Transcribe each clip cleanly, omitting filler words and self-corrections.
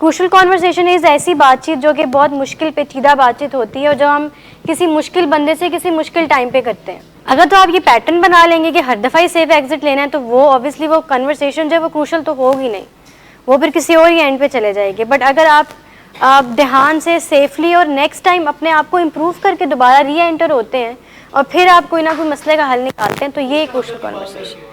Crucial conversation is ऐसी बातचीत जो कि बहुत मुश्किल पेचीदा बातचीत होती है और जो हम किसी मुश्किल बंदे से किसी मुश्किल टाइम पे करते हैं। अगर तो आप ये पैटर्न बना लेंगे कि हर दफ़ा ही सेफ एग्जिट लेना है, तो वो ऑब्वियसली वो कन्वर्सेशन जो है वो क्रूशल तो होगी नहीं, वो फिर किसी और ही एंड पे चले जाएगी। बट अगर आप ध्यान से सेफली और नेक्स्ट टाइम अपने आप को इम्प्रूव करके दोबारा री एंटर होते हैं और फिर आप कोई ना कोई मसले का हल निकालते हैं, तो ये क्रूशल कॉन्वर्सेशन।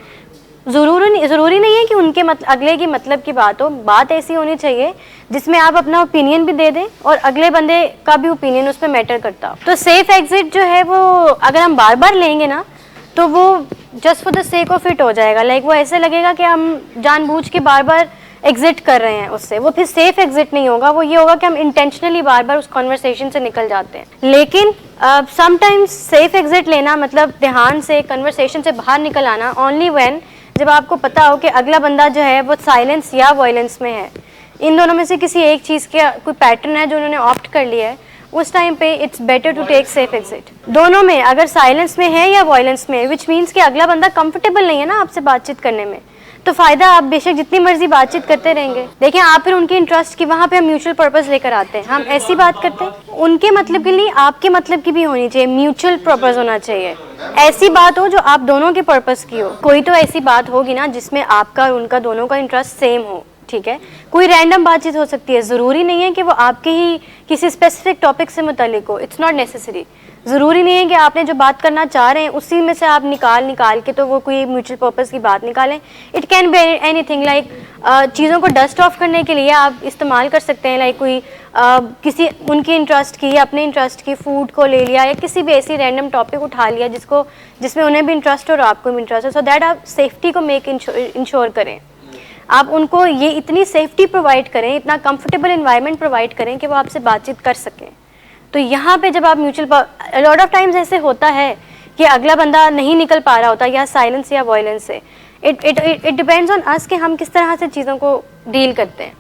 ज़रूरी नहीं है कि उनके अगले की मतलब की बात हो। बात ऐसी होनी चाहिए जिसमें आप अपना ओपिनियन भी दे दें और अगले बंदे का भी ओपिनियन उस पर मैटर करता हो। तो सेफ एग्जिट जो है वो अगर हम बार बार लेंगे ना, तो वो just for the sake of it हो जाएगा। लाइक वो ऐसे लगेगा कि हम जानबूझ के बार बार एग्जिट कर रहे हैं उससे, वो फिर सेफ एग्जिट नहीं होगा। वो ये होगा कि हम इंटेंशनली बार बार उस कॉन्वर्सेशन से निकल जाते हैं। लेकिन समटाइम्स सेफ एग्जिट लेना मतलब ध्यान से कन्वर्सेशन से बाहर निकल आना ओनली व्हेन, जब आपको पता हो कि अगला बंदा जो है वो साइलेंस या वॉयलेंस में है। इन दोनों में से किसी एक चीज़ का कोई पैटर्न है जो उन्होंने ऑप्ट कर लिया है, उस टाइम पे it's better to take safe exit. दोनों में अगर साइलेंस में है या वॉयलेंस में, विच मीन्स कि अगला बंदा कंफर्टेबल नहीं है ना आपसे बातचीत करने में, तो फ़ायदा आप बेशक जितनी मर्जी बातचीत करते रहेंगे। देखिए आप फिर उनके इंटरेस्ट की वहाँ पे हम म्यूचुअल पर्पस लेकर आते हैं, हम ऐसी बात करते हैं उनके मतलब के लिए आपके मतलब की भी होनी चाहिए, म्यूचुअल पर्पस होना चाहिए। ऐसी बात हो जो आप दोनों के पर्पस की हो। कोई तो ऐसी बात होगी ना जिसमें आपका और उनका दोनों का इंटरेस्ट सेम हो, ठीक है। कोई रैंडम बातचीत हो सकती है, ज़रूरी नहीं है कि वो आपके ही किसी स्पेसिफिक टॉपिक से मुतालिक हो। It's not necessary. ज़रूरी नहीं है कि आपने जो बात करना चाह रहे हैं उसी में से आप निकाल के तो वो कोई म्यूचुअल पर्पस की बात निकालें। It can be anything, like चीज़ों को डस्ट ऑफ करने के लिए आप इस्तेमाल कर सकते हैं। लाइक कोई किसी उनकी इंटरेस्ट की या अपने इंटरेस्ट की फूड को ले लिया या किसी भी ऐसी रैंडम टॉपिक उठा लिया जिसमें उन्हें भी इंटरेस्ट और आपको भी इंटरेस्ट है, सो दैट आप सेफ्टी को इंश्योर करें। आप उनको ये इतनी सेफ्टी प्रोवाइड करें, इतना कंफर्टेबल एनवायरनमेंट प्रोवाइड करें कि वो आपसे बातचीत कर सकें। तो यहाँ पे जब आप म्यूचुअल लॉट ऑफ टाइम्स ऐसे होता है कि अगला बंदा नहीं निकल पा रहा होता या साइलेंस या वॉयलेंस से। इट डिपेंड्स ऑन अस कि हम किस तरह से चीज़ों को डील करते हैं।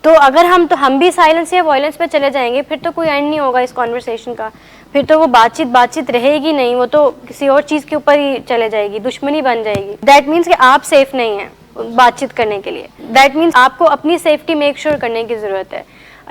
तो अगर हम भी साइलेंस या वॉयलेंस पे चले जाएंगे, फिर तो कोई एंड नहीं होगा इस कॉन्वर्सेशन का। फिर तो वो बातचीत रहेगी नहीं, वो तो किसी और चीज़ के ऊपर ही चले जाएगी, दुश्मनी बन जाएगी। दैट मीन्स कि आप सेफ नहीं हैं बातचीत करने के लिए। दैट मीन्स आपको अपनी सेफ्टी मेक श्योर करने की ज़रूरत है।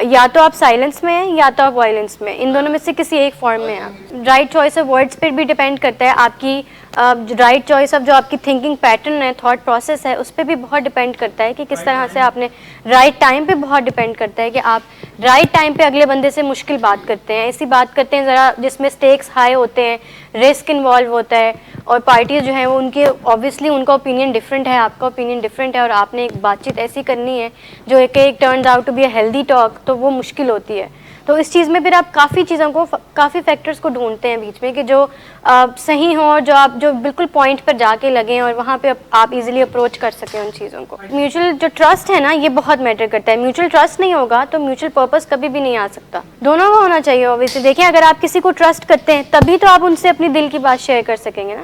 या तो आप साइलेंस में हैं या तो आप वॉयलेंस में, इन दोनों में से किसी एक फॉर्म में आप। राइट चॉइस ऑफ वर्ड्स पर भी डिपेंड करता है, आपकी राइट चॉइस ऑफ जो आपकी थिंकिंग पैटर्न है, थॉट प्रोसेस है, उस पर भी बहुत डिपेंड करता है कि किस तरह से आपने राइट टाइम पे बहुत डिपेंड करता है कि आप राइट टाइम पे अगले बंदे से मुश्किल बात करते हैं, ऐसी बात करते हैं ज़रा जिसमें स्टेक्स हाई होते हैं, रिस्क इन्वॉल्व होता है और पार्टीज जो हैं वो उनके ऑब्वियसली उनका ओपिनियन डिफरेंट है, आपका ओपिनियन डिफरेंट है और आपने एक बातचीत ऐसी करनी है जो एक turns out to be a healthy talk, तो वो मुश्किल होती है। तो इस चीज़ में फिर आप काफ़ी चीज़ों को, काफ़ी फैक्टर्स को ढूंढते हैं बीच में कि जो सही हों और जो बिल्कुल पॉइंट पर जाके लगें और वहाँ पे आप इजीली अप्रोच कर सकें उन चीज़ों को। म्यूचुअल जो ट्रस्ट है ना, ये बहुत मैटर करता है। म्यूचुअल ट्रस्ट नहीं होगा तो म्यूचुअल पर्पस कभी भी नहीं आ सकता। दोनों का होना चाहिए ऑब्वियसली। देखिए अगर आप किसी को ट्रस्ट करते हैं तभी तो आप उनसे अपनी दिल की बात शेयर कर सकेंगे ना।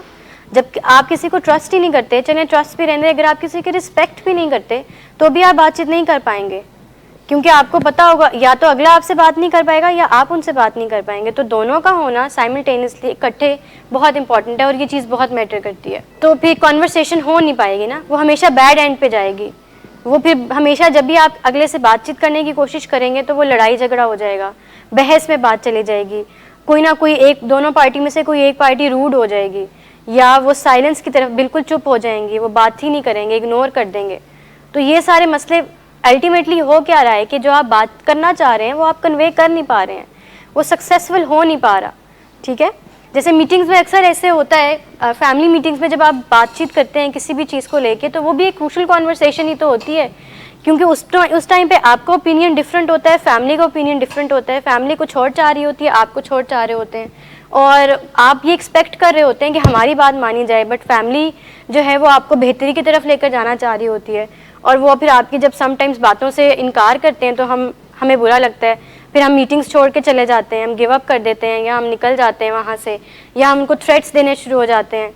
जब आप किसी को ट्रस्ट ही नहीं करते, चलिए ट्रस्ट भी रहने, अगर आप किसी की रिस्पेक्ट भी नहीं करते तो भी आप बातचीत नहीं कर पाएंगे, क्योंकि आपको पता होगा या तो अगला आपसे बात नहीं कर पाएगा या आप उनसे बात नहीं कर पाएंगे। तो दोनों का होना साइमल्टेनियसली इकट्ठे बहुत इंपॉर्टेंट है और ये चीज़ बहुत मैटर करती है। तो फिर कॉन्वर्सेशन हो नहीं पाएगी ना, वो हमेशा बैड एंड पे जाएगी। वो फिर हमेशा जब भी आप अगले से बातचीत करने की कोशिश करेंगे तो वो लड़ाई झगड़ा हो जाएगा, बहस में बात चली जाएगी, कोई ना कोई एक, दोनों पार्टी में से कोई एक पार्टी रूड हो जाएगी या वो साइलेंस की तरफ बिल्कुल चुप हो जाएंगी, वो बात ही नहीं करेंगे, इग्नोर कर देंगे। तो ये सारे मसले अल्टीमेटली हो क्या रहा है कि जो आप बात करना चाह रहे हैं वो आप कन्वे कर नहीं पा रहे हैं, वो सक्सेसफुल हो नहीं पा रहा, ठीक है। जैसे मीटिंग्स में अक्सर ऐसे होता है, फैमिली मीटिंग्स में जब आप बातचीत करते हैं किसी भी चीज़ को लेके, तो वो भी एक क्रूशल कॉन्वर्सेशन ही तो होती है, क्योंकि उस टाइम पे आपका ओपिनियन डिफरेंट होता है, फैमिली का ओपिनियन डिफरेंट होता है। फैमिली कुछ और चाह रही होती है, आप कुछ और चाह रहे होते हैं और आप ये एक्सपेक्ट कर रहे होते हैं कि हमारी बात मानी जाए, बट फैमिली जो है वो आपको बेहतरी की तरफ लेकर जाना चाह रही होती है और वो फिर आपकी जब समटाइम्स बातों से इनकार करते हैं तो हमें बुरा लगता है। फिर हम मीटिंग्स छोड़ के चले जाते हैं, हम गिव अप कर देते हैं या हम निकल जाते हैं वहाँ से, या हम उनको थ्रेट्स देने शुरू हो जाते हैं,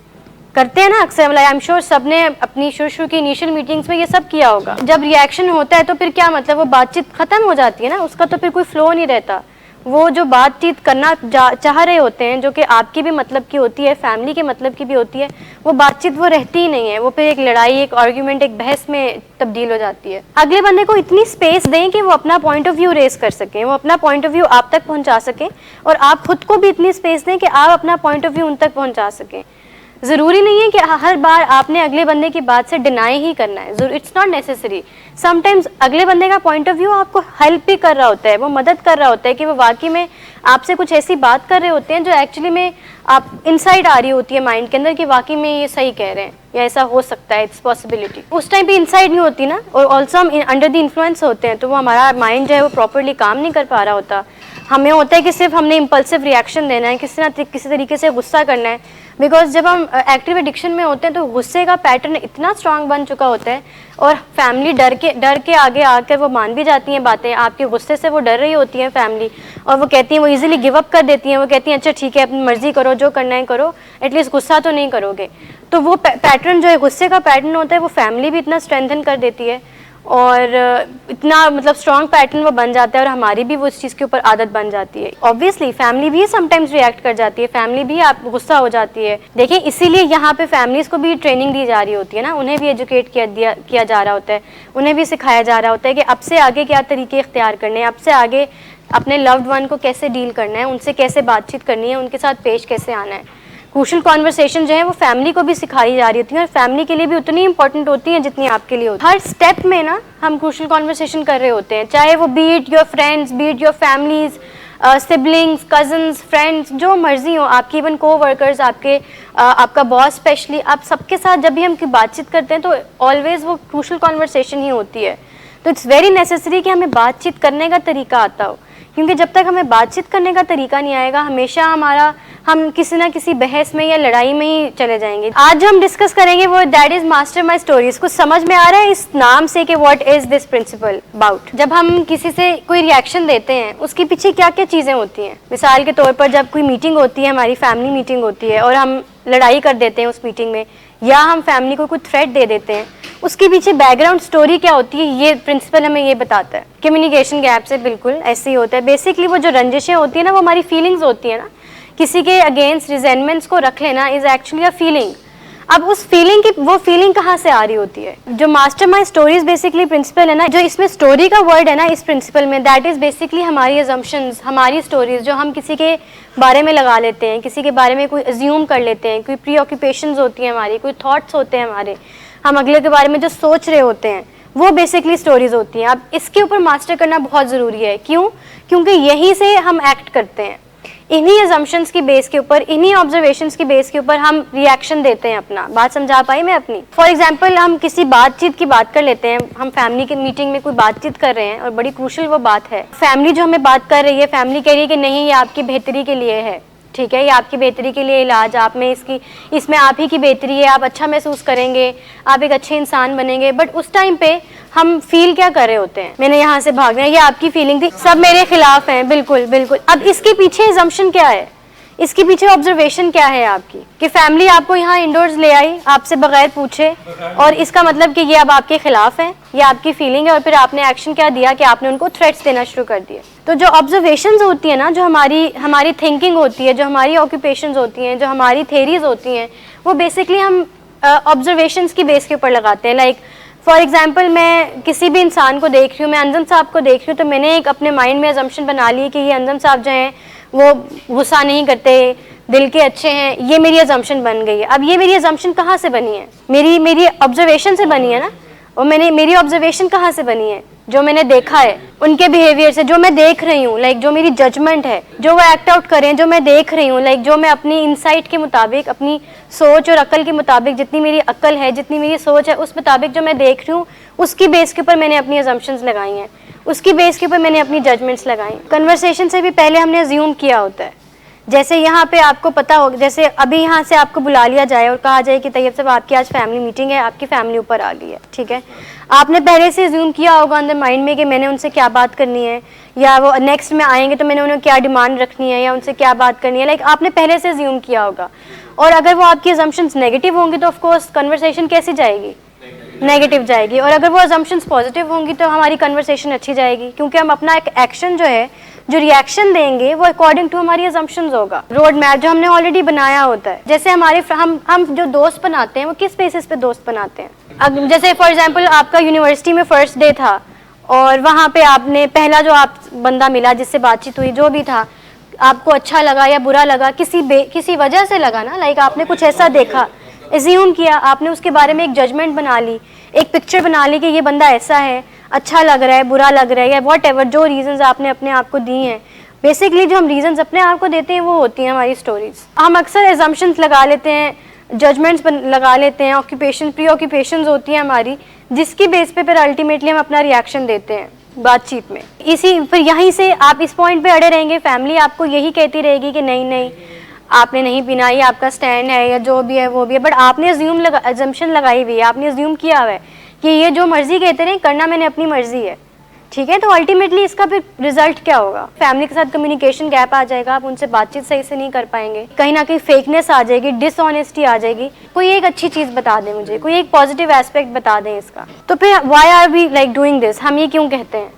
करते हैं ना अक्सर। आई एम श्योर सब ने अपनी शुरू की इनिशियल मीटिंग्स में ये सब किया होगा। जब रिएक्शन होता है तो फिर क्या मतलब, वो बातचीत ख़त्म हो जाती है ना, उसका तो फिर कोई फ्लो नहीं रहता, वो जो बातचीत करना चाह रहे होते हैं, जो कि आपकी भी मतलब की होती है, फैमिली के मतलब की भी होती है, वो बातचीत वो रहती ही नहीं है, वो फिर एक लड़ाई, एक आर्ग्यूमेंट, एक बहस में तब्दील हो जाती है। अगले बंदे को इतनी स्पेस दें कि वो अपना पॉइंट ऑफ व्यू रेस कर सकें, वो अपना पॉइंट ऑफ व्यू आप तक पहुंचा सकें, और आप खुद को भी इतनी स्पेस दें कि आप अपना पॉइंट ऑफ व्यू उन तक पहुंचा सकें। ज़रूरी नहीं है कि हर बार आपने अगले बंदे की बात से डिनाई ही करना है, इट्स नॉट नेसेसरी। समटाइम्स अगले बंदे का पॉइंट ऑफ व्यू आपको हेल्प भी कर रहा होता है, वो मदद कर रहा होता है कि वो वाकई में आपसे कुछ ऐसी बात कर रहे होते हैं जो एक्चुअली में आप इनसाइड आ रही होती है माइंड के अंदर कि वाकई में ये सही कह रहे हैं या ऐसा हो सकता है, इट्स पॉसिबिलिटी। उस टाइम पे इनसाइड नहीं होती ना, और ऑल्सो हम अंडर द इन्फ्लुएंस होते हैं, तो वो हमारा माइंड जो है वो प्रॉपरली काम नहीं कर पा रहा होता। हमें होता है कि सिर्फ हमने इम्पल्सिव रिएक्शन देना है, किसी तरीके से गुस्सा करना है, बिकॉज जब हम एक्टिव एडिक्शन में होते हैं तो गुस्से का पैटर्न इतना स्ट्रांग बन चुका होता है, और फैमिली डर के आगे आकर वो मान भी जाती हैं बातें, आपके गुस्से से वो डर रही होती हैं फैमिली, और वो कहती हैं, वो इजीली गिव अप कर देती हैं, वो कहती हैं अच्छा ठीक है अपनी मर्जी करो, जो करना है करो, एटलीस्ट गुस्सा तो नहीं करोगे। तो वो पैटर्न जो है गुस्से का पैटर्न होता है, वो फैमिली भी इतना स्ट्रेंथन कर देती है, और इतना मतलब स्ट्रॉन्ग पैटर्न वो बन जाता है, और हमारी भी वो उस चीज़ के ऊपर आदत बन जाती है। ऑब्वियसली फैमिली भी समटाइम्स रिएक्ट कर जाती है, फैमिली भी आप गुस्सा हो जाती है। देखिए इसीलिए यहाँ पे फैमिलीज़ को भी ट्रेनिंग दी जा रही होती है ना, उन्हें भी एजुकेट किया जा रहा होता है, उन्हें भी सिखाया जा रहा होता है कि अब से आगे क्या तरीके इख्तियार करने हैं, अब से आगे अपने लव्ड वन को कैसे डील करना है, उनसे कैसे बातचीत करनी है, उनके साथ पेश कैसे आना है। क्रूशल कॉन्वर्सेशन जो है वो फैमिली को भी सिखाई जा रही होती है, और फैमिली के लिए भी उतनी इंपॉर्टेंट होती हैं जितनी आपके लिए होती है। हर स्टेप में ना हम क्रूशल कॉन्वर्सेशन कर रहे होते हैं, चाहे वो be it your friends, be it your families, siblings, cousins, friends, जो मर्जी हो आपकी, इवन को वर्कर्स, आपका बॉस स्पेशली, आप सबके साथ जब भी हम बातचीत करते हैं तो ऑलवेज वो क्रूशल कॉन्वर्सेशन ही होती है। तो इट्स वेरी नेसेसरी कि हमें बातचीत करने का तरीका आता हो, क्योंकि जब तक हमें बातचीत करने का तरीका नहीं आएगा, हमेशा हम किसी ना किसी बहस में या लड़ाई में ही चले जाएंगे। आज जो हम डिस्कस करेंगे वो that is master my stories. कुछ समझ में आ रहा है इस नाम से कि what is this principle about? जब हम किसी से कोई रिएक्शन देते हैं उसके पीछे क्या क्या चीज़ें होती हैं। मिसाल के तौर पर जब कोई मीटिंग होती है, हमारी फैमिली मीटिंग होती है, और हम लड़ाई कर देते हैं उस मीटिंग में, या हम फैमिली को कोई थ्रेट दे देते हैं, उसके पीछे बैकग्राउंड स्टोरी क्या होती है, ये प्रिंसिपल हमें ये बताता है। कम्युनिकेशन गैप से बिल्कुल ऐसे ही होता है। बेसिकली वो जो रंजिशें होती है ना, वो हमारी फीलिंग्स होती है ना, किसी के अगेंस्ट रिजेंटमेंट्स को रख लेना इज एक्चुअली अ फीलिंग। अब उस फीलिंग की वो फीलिंग कहाँ से आ रही होती है? जो मास्टरमाइंड स्टोरीज बेसिकली प्रिंसिपल है ना, जो इसमें स्टोरी का वर्ड है ना इस प्रिंसिपल में, दैट इज बेसिकली हमारी अजम्पशंस, हमारी स्टोरीज जो हम किसी के बारे में लगा लेते हैं, किसी के बारे में कोई अज्यूम कर लेते हैं, कोई प्री ऑक्यूपेशंस होती हैं हमारी, कोई थॉट्स होते हैं हमारे, हम अगले के बारे में जो सोच रहे होते हैं, वो बेसिकली स्टोरीज होती हैं। अब इसके ऊपर मास्टर करना बहुत ज़रूरी है। क्यों? क्योंकि यहीं से हम एक्ट करते हैं, इन्हीं अजम्पशंस की बेस के ऊपर, इन्हीं ऑब्जर्वेशंस की बेस के ऊपर हम रिएक्शन देते हैं अपना। बात समझा पाई मैं अपनी? फॉर एग्जांपल हम किसी बातचीत की बात कर लेते हैं, हम फैमिली की मीटिंग में कोई बातचीत कर रहे हैं और बड़ी क्रूशल वो बात है, फैमिली जो हमें बात कर रही है, फैमिली कह रही है कि नहीं ये आपकी बेहतरी के लिए है, ठीक है, ये आपकी बेहतरी के लिए इलाज, आप में इसमें आप ही की बेहतरी है, आप अच्छा महसूस करेंगे, आप एक अच्छे इंसान बनेंगे। बट उस टाइम पे हम फील क्या कर रहे होते हैं? मैंने यहाँ से भागना है, ये आपकी फीलिंग थी, सब मेरे खिलाफ हैं, बिल्कुल बिल्कुल। अब इसके पीछे अजम्पशन क्या है, इसके पीछे ऑब्जर्वेशन क्या है आपकी, कि फैमिली आपको यहाँ इंडोर्स ले आई आपसे बगैर पूछे, और इसका मतलब कि ये अब आपके खिलाफ है, ये आपकी फीलिंग है, और फिर आपने एक्शन क्या दिया कि आपने उनको थ्रेट्स देना शुरू कर दिए। तो जो ऑब्जर्वेशंस होती है ना, जो हमारी थिंकिंग होती है, जो हमारी ऑक्यूपेशंस होती हैं, जो हमारी थेरीज होती हैं, वो बेसिकली हम ऑब्जर्वेशंस की बेस के ऊपर लगाते हैं। लाइक फॉर एग्जाम्पल मैं किसी भी इंसान को देख रही हूँ, मैं अंजम साहब को देख रही हूँ, तो मैंने एक अपने माइंड में अजम्पशन बना ली कि ये अंजम साहब जो हैं वो गुस्सा नहीं करते, दिल के अच्छे हैं, ये मेरी अजम्पशन बन गई है। अब ये मेरी अजम्पशन कहाँ से बनी है? मेरी ऑब्जर्वेशन से बनी है ना, और मेरी ऑब्जर्वेशन कहाँ से बनी है? जो मैंने देखा है उनके बिहेवियर से, जो मैं देख रही हूँ, लाइक जो मेरी जजमेंट है, जो वो एक्ट आउट करें, जो मैं देख रही हूँ, लाइक जो मैं अपनी इंसाइट के मुताबिक, अपनी सोच और अकल के मुताबिक, जितनी मेरी अकल है, जितनी मेरी सोच है, उस मुताबिक जो मैं देख रही हूँ, उसकी बेस के ऊपर मैंने अपनी अजम्पशंस लगाई हैं, उसकी बेस के ऊपर मैंने अपनी जजमेंट्स लगाई। कन्वर्सेशन से भी पहले हमने अज्यूम किया होता है। जैसे यहाँ पे आपको पता हो, जैसे अभी यहाँ से आपको बुला लिया जाए और कहा जाए कि तैयब साहब आपकी आज फैमिली मीटिंग है, आपकी फैमिली ऊपर आ गई है, ठीक है, आपने पहले से अज्यूम किया होगा अंदर माइंड में कि मैंने उनसे क्या बात करनी है, या वो नेक्स्ट में आएंगे तो मैंने उन्हें क्या डिमांड रखनी है, या उनसे क्या बात करनी है, लाइक आपने पहले से अज्यूम किया होगा। और अगर वो आपकी अजम्पशंस नेगेटिव होंगी तो ऑफकोर्स कन्वर्सेशन कैसी जाएगी? नेगेटिव जाएगी। और अगर वो अजम्पशंस पॉजिटिव होंगी तो हमारी कन्वर्सेशन अच्छी जाएगी, क्योंकि हम अपना एक एक्शन जो है, जो रिएक्शन देंगे वो अकॉर्डिंग टू हमारी अजम्पशंस होगा, रोड मैप जो हमने ऑलरेडी बनाया होता है। जैसे हमारे हम जो दोस्त बनाते हैं वो किस बेसिस पे दोस्त बनाते हैं। जैसे फॉर एग्जांपल आपका यूनिवर्सिटी में फर्स्ट डे था और वहाँ पे आपने पहला जो आप बंदा मिला जिससे बातचीत हुई, जो भी था, आपको अच्छा लगा या बुरा लगा, किसी वजह से लगा ना, लाइक आपने कुछ ऐसा देखा, एज्यूम किया, आपने उसके बारे में एक जजमेंट बना ली, एक पिक्चर बना ली कि ये बंदा ऐसा है, अच्छा लग रहा है, बुरा लग रहा है, या वॉट एवर जो रीजंस आपने अपने आप को दी हैं। बेसिकली जो हम रीजंस अपने आप को देते हैं वो होती हैं हमारी स्टोरीज। हम अक्सर एजम्पशंस लगा लेते हैं, जजमेंट्स लगा लेते हैं, ऑक्यूपेशन प्री ऑक्यूपेशंस होती हैं हमारी, जिसकी बेस पे फिर अल्टीमेटली हम अपना रिएक्शन देते हैं बातचीत में। इसी फिर यहीं से आप इस पॉइंट पे अड़े रहेंगे, फैमिली आपको यही कहती रहेगी कि नहीं नहीं आपने नहीं पीना, ये आपका स्टैंड है या जो भी है वो भी है, बट आपने अजम्पशन लगाई हुई है, आपने अज्यूम किया हुआ है कि ये जो मर्जी कहते रहे करना मैंने अपनी मर्जी है, ठीक है। तो अल्टीमेटली इसका फिर रिजल्ट क्या होगा, फैमिली के साथ कम्युनिकेशन गैप आ जाएगा, आप उनसे बातचीत सही से नहीं कर पाएंगे, कहीं ना कहीं फेकनेस आ जाएगी, डिसऑनेस्टी आ जाएगी। कोई एक अच्छी चीज बता दें मुझे, कोई एक पॉजिटिव एस्पेक्ट बता दें इसका। तो फिर why are we like doing this, हम ये क्यों कहते हैं।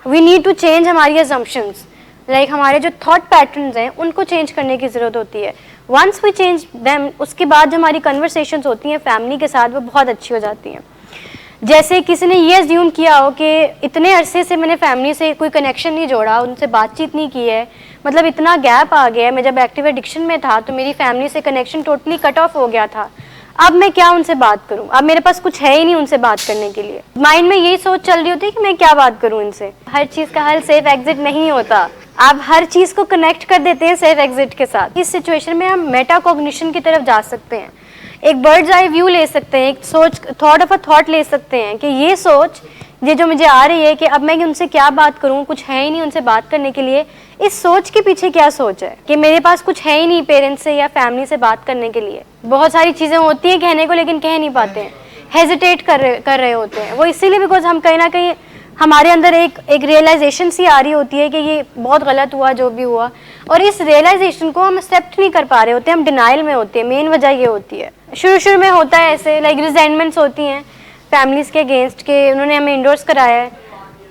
वी नीड टू चेंज हमारी अजम्पशंस, लाइक हमारे जो थॉट पैटर्न्स हैं उनको चेंज करने की ज़रूरत होती है। वंस वी चेंज देम, उसके बाद जो हमारी कन्वर्सेशंस होती हैं फैमिली के साथ वो बहुत अच्छी हो जाती हैं। जैसे किसी ने ये अज्यूम किया हो कि इतने अरसे से मैंने फैमिली से कोई कनेक्शन नहीं जोड़ा, उनसे बातचीत नहीं की है, मतलब इतना गैप आ गया है, मैं जब एक्टिव एडिक्शन में था तो मेरी फैमिली से कनेक्शन टोटली कट ऑफ हो गया था, अब मैं क्या उनसे बात करूं, अब मेरे पास कुछ है ही नहीं उनसे बात करने के लिए। माइंड में यही सोच चल रही होती है कि मैं क्या बात करूं इनसे। हर चीज़ का हल सेफ एग्जिट नहीं होता, आप हर चीज़ को कनेक्ट कर देते हैं सेफ एग्जिट के साथ। इस सिचुएशन में हम मेटाकॉग्निशन की तरफ जा सकते हैं, एक बर्ड्स आई व्यू ले सकते हैं, एक सोच थॉट ऑफ अ थॉट ले सकते हैं कि ये सोच ये जो मुझे आ रही है कि अब मैं उनसे क्या बात करूं, कुछ है ही नहीं उनसे बात करने के लिए, इस सोच के पीछे क्या सोच है कि मेरे पास कुछ है ही नहीं पेरेंट्स से या फैमिली से बात करने के लिए। बहुत सारी चीज़ें होती हैं कहने को लेकिन कह नहीं पाते हैं, हेजिटेट कर रहे होते हैं वो, इसीलिए बिकॉज हम कहीं ना कहीं हमारे अंदर एक रियलाइजेशन सी आ रही होती है कि ये बहुत गलत हुआ जो भी हुआ, और इस रियलाइजेशन को हम एक्सेप्ट नहीं कर पा रहे होते, हम डिनाइल में होते हैं। मेन वजह ये होती है, शुरू में होता है ऐसे, लाइक रिजेंटमेंट्स होती हैं फैमिलीज़ के अगेंस्ट के उन्होंने हमें इंडोर्स कराया है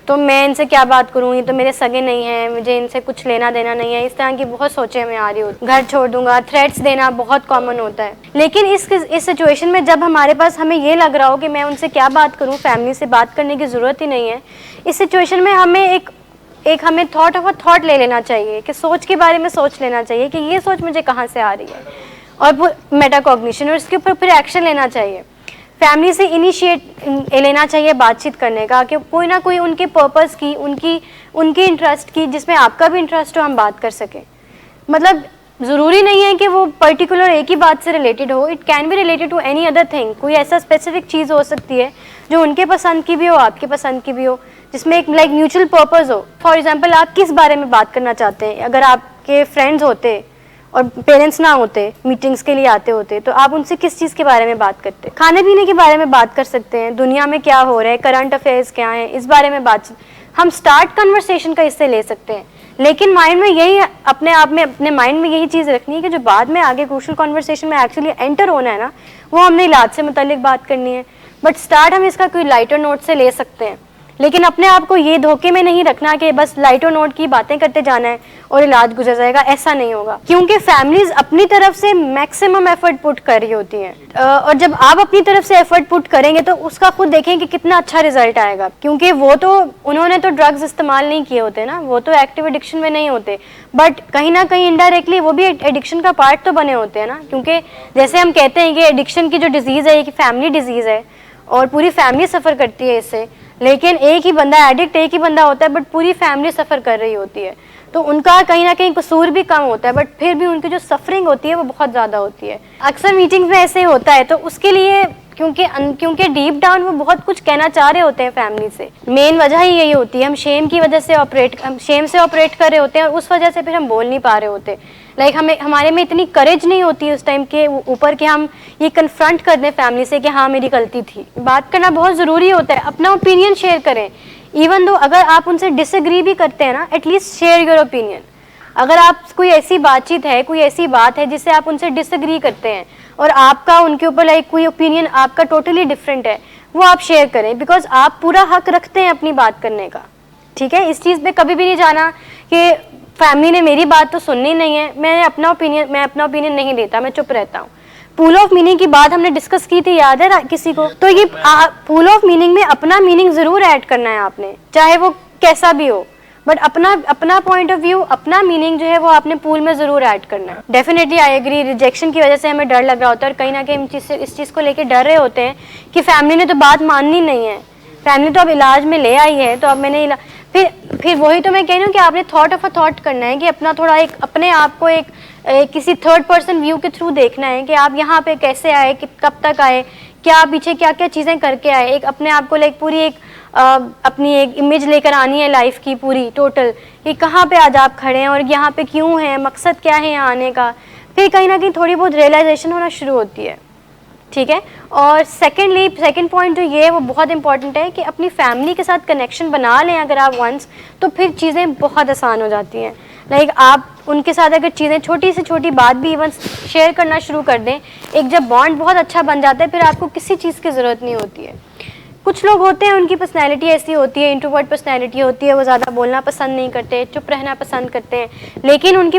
तो मैं इनसे क्या बात करूँ, ये तो मेरे सगे नहीं हैं, मुझे इनसे कुछ लेना देना नहीं है, इस तरह की बहुत सोचें हमें आ रही होती। घर छोड़ दूंगा, थ्रेट्स देना बहुत कॉमन होता है। लेकिन इस सिचुएशन में जब हमारे पास हमें ये लग रहा हो कि मैं उनसे क्या बात करूँ, फैमिली से बात करने की ज़रूरत ही नहीं है, इस सिचुएशन में हमें हमें थॉट ऑफ अ थॉट ले लेना चाहिए कि सोच के बारे में सोच लेना चाहिए कि ये सोच मुझे कहाँ से आ रही है, और वो मेटाकॉग्निशन, और इसके ऊपर फिर एक्शन लेना चाहिए। फैमिली से इनिशिएट लेना चाहिए बातचीत करने का कि कोई ना कोई उनके पर्पस की, उनके इंटरेस्ट की, जिसमें आपका भी इंटरेस्ट हो, हम बात कर सकें। मतलब ज़रूरी नहीं है कि वो पर्टिकुलर एक ही बात से रिलेटेड हो, it can be related to any other thing. कोई ऐसा स्पेसिफिक चीज़ हो सकती है जो उनके पसंद की भी हो, आपके पसंद की भी हो, जिसमें एक लाइक म्यूचुअल पर्पस हो। फॉर एग्जाम्पल आप किस बारे में बात करना चाहते हैं, अगर आपके फ्रेंड्स होते और पेरेंट्स ना होते, मीटिंग्स के लिए आते होते, तो आप उनसे किस चीज़ के बारे में बात करते? खाने पीने के बारे में बात कर सकते हैं, दुनिया में क्या हो रहा है, करंट अफेयर्स क्या हैं, इस बारे में बात हम स्टार्ट कन्वर्सेशन का इससे ले सकते हैं। लेकिन माइंड में यही अपने आप में अपने माइंड में यही चीज़ रखनी है कि जो बाद में आगे क्रूशियल कन्वर्सेशन में एक्चुअली एंटर होना है ना, वो हमने इलाज से मुतालिक बात करनी है। बट स्टार्ट हम इसका कोई लाइटर नोट से ले सकते हैं, लेकिन अपने आप को ये धोखे में नहीं रखना कि बस लाइटर नोट की बातें करते जाना है और इलाज गुजर जाएगा, ऐसा नहीं होगा। क्योंकि फैमिलीज अपनी तरफ से मैक्सिमम एफर्ट पुट कर रही होती हैं, और जब आप अपनी तरफ से एफर्ट पुट करेंगे तो उसका खुद देखें कि कितना अच्छा रिजल्ट आएगा। क्योंकि उन्होंने तो ड्रग्स इस्तेमाल नहीं किए होते ना, वो तो एक्टिव एडिक्शन में नहीं होते, बट कहीं ना कहीं इनडायरेक्टली वो भी एडिक्शन का पार्ट तो बने होते हैं ना। क्योंकि जैसे हम कहते हैं कि एडिक्शन की जो डिजीज़ है ये फैमिली डिजीज़ है और पूरी फैमिली सफ़र करती है इससे, लेकिन एक ही बंदा एडिक्ट एक ही बंदा होता है बट पूरी फैमिली सफ़र कर रही होती है, तो उनका कहीं ना कहीं कसूर भी कम होता है, बट फिर भी उनकी जो सफरिंग होती है वो बहुत ज़्यादा होती है। अक्सर मीटिंग्स में ऐसे होता है, तो उसके लिए क्योंकि डीप डाउन वो बहुत कुछ कहना चाह रहे होते हैं फैमिली से। मेन वजह ही यही होती है, हम शेम की वजह से शेम से ऑपरेट कर रहे होते हैं और उस वजह से फिर हम बोल नहीं पा रहे होते। लाइक हमारे में इतनी करेज नहीं होती है उस टाइम के ऊपर कि हम ये कन्फ्रंट कर दें फैमिली से कि हाँ मेरी गलती थी। बात करना बहुत ज़रूरी होता है, अपना ओपिनियन शेयर करें, इवन दो अगर आप उनसे डिसएग्री भी करते हैं ना, एटलीस्ट शेयर योर ओपिनियन। अगर आप कोई ऐसी बातचीत है, कोई ऐसी बात है जिससे आप उनसे डिसएग्री करते हैं और आपका उनके ऊपर लाइक कोई ओपिनियन आपका टोटली डिफरेंट है, वो आप शेयर करें, बिकॉज आप पूरा हक रखते हैं अपनी बात करने का। ठीक है, इस चीज़ पे कभी भी नहीं जाना कि फैमिली ने मेरी बात तो सुननी नहीं है, मैं अपना ओपिनियन नहीं देता, मैं चुप रहता हूँ। पूल ऑफ मीनिंग की बात हमने डिस्कस की थी, याद है किसी को? तो ये पूल ऑफ मीनिंग में अपना मीनिंग जरूर ऐड करना है आपने, चाहे वो कैसा भी हो, बट अपना पॉइंट ऑफ व्यू, अपना मीनिंग जो है वो आपने पूल में जरूर ऐड करना है। डेफिनेटली आई एग्री, रिजेक्शन की वजह से हमें डर लग रहा होता है और कहीं ना कहीं इस चीज़ को लेकर डर रहे होते हैं कि फैमिली ने तो बात माननी नहीं है, फैमिली तो अब इलाज में ले आई है, तो अब मैंने फिर वही तो मैं कह रही हूँ कि आपने थॉट ऑफ अ थॉट करना है कि अपना थोड़ा एक अपने आप को एक किसी थर्ड पर्सन व्यू के थ्रू देखना है कि आप यहाँ पे कैसे आए, कब तक आए, क्या पीछे क्या क्या चीज़ें करके आए, एक अपने आप को लाइक पूरी एक अपनी एक इमेज लेकर आनी है लाइफ की पूरी टोटल, कि कहाँ पे आज आप खड़े हैं और यहाँ पे क्यों हैं, मकसद क्या है यहाँ आने का। फिर कहीं ना कहीं थोड़ी बहुत रियलाइजेशन होना शुरू होती है, ठीक है। और सेकंड पॉइंट जो ये है वो बहुत इंपॉर्टेंट है कि अपनी फैमिली के साथ कनेक्शन बना लें अगर आप वंस, तो फिर चीज़ें बहुत आसान हो जाती हैं। लाइक आप उनके साथ अगर चीज़ें छोटी से छोटी बात भी इवन शेयर करना शुरू कर दें, एक जब बॉन्ड बहुत अच्छा बन जाता है फिर आपको किसी चीज़ की ज़रूरत नहीं होती है। कुछ लोग होते हैं उनकी पर्सनैलिटी ऐसी होती है, इंट्रोवर्ट पर्सनैलिटी होती है, वो ज़्यादा बोलना पसंद नहीं करते, चुप रहना पसंद करते हैं, लेकिन उनकी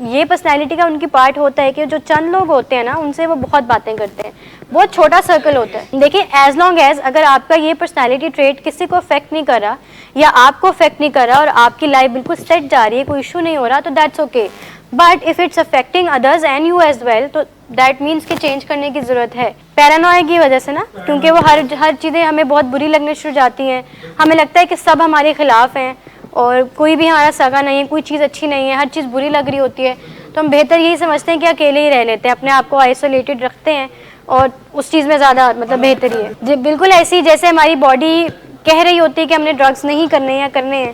ये पर्सनैलिटी का उनकी पार्ट होता है कि जो चंद लोग होते हैं ना उनसे वो बहुत बातें करते हैं, बहुत छोटा सर्कल होता है। देखिए एज लॉन्ग एज अगर आपका ये पर्सनैलिटी ट्रेट किसी को अफेक्ट नहीं कर रहा या आपको अफेक्ट नहीं कर रहा और आपकी लाइफ बिल्कुल सेट जा रही है, कोई इशू नहीं हो रहा, तो that's okay. But if it's affecting others and you as well, तो दैट मीन्स कि चेंज करने की ज़रूरत है। पैरानोया की वजह से ना, क्योंकि वो हर चीज़ें हमें बहुत बुरी लगने शुरू जाती हैं, हमें लगता है कि सब हमारे खिलाफ हैं और कोई भी हमारा सगा नहीं है, कोई चीज़ अच्छी नहीं है, हर चीज़ बुरी लग रही होती है, तो हम बेहतर यही समझते हैं कि अकेले ही रह लेते हैं, अपने आप को आइसोलेटेड रखते हैं और उस चीज़ में ज़्यादा मतलब बेहतरी है। जी बिल्कुल ऐसी जैसे हमारी बॉडी कह रही होती है कि हमने ड्रग्स नहीं करने या करने हैं,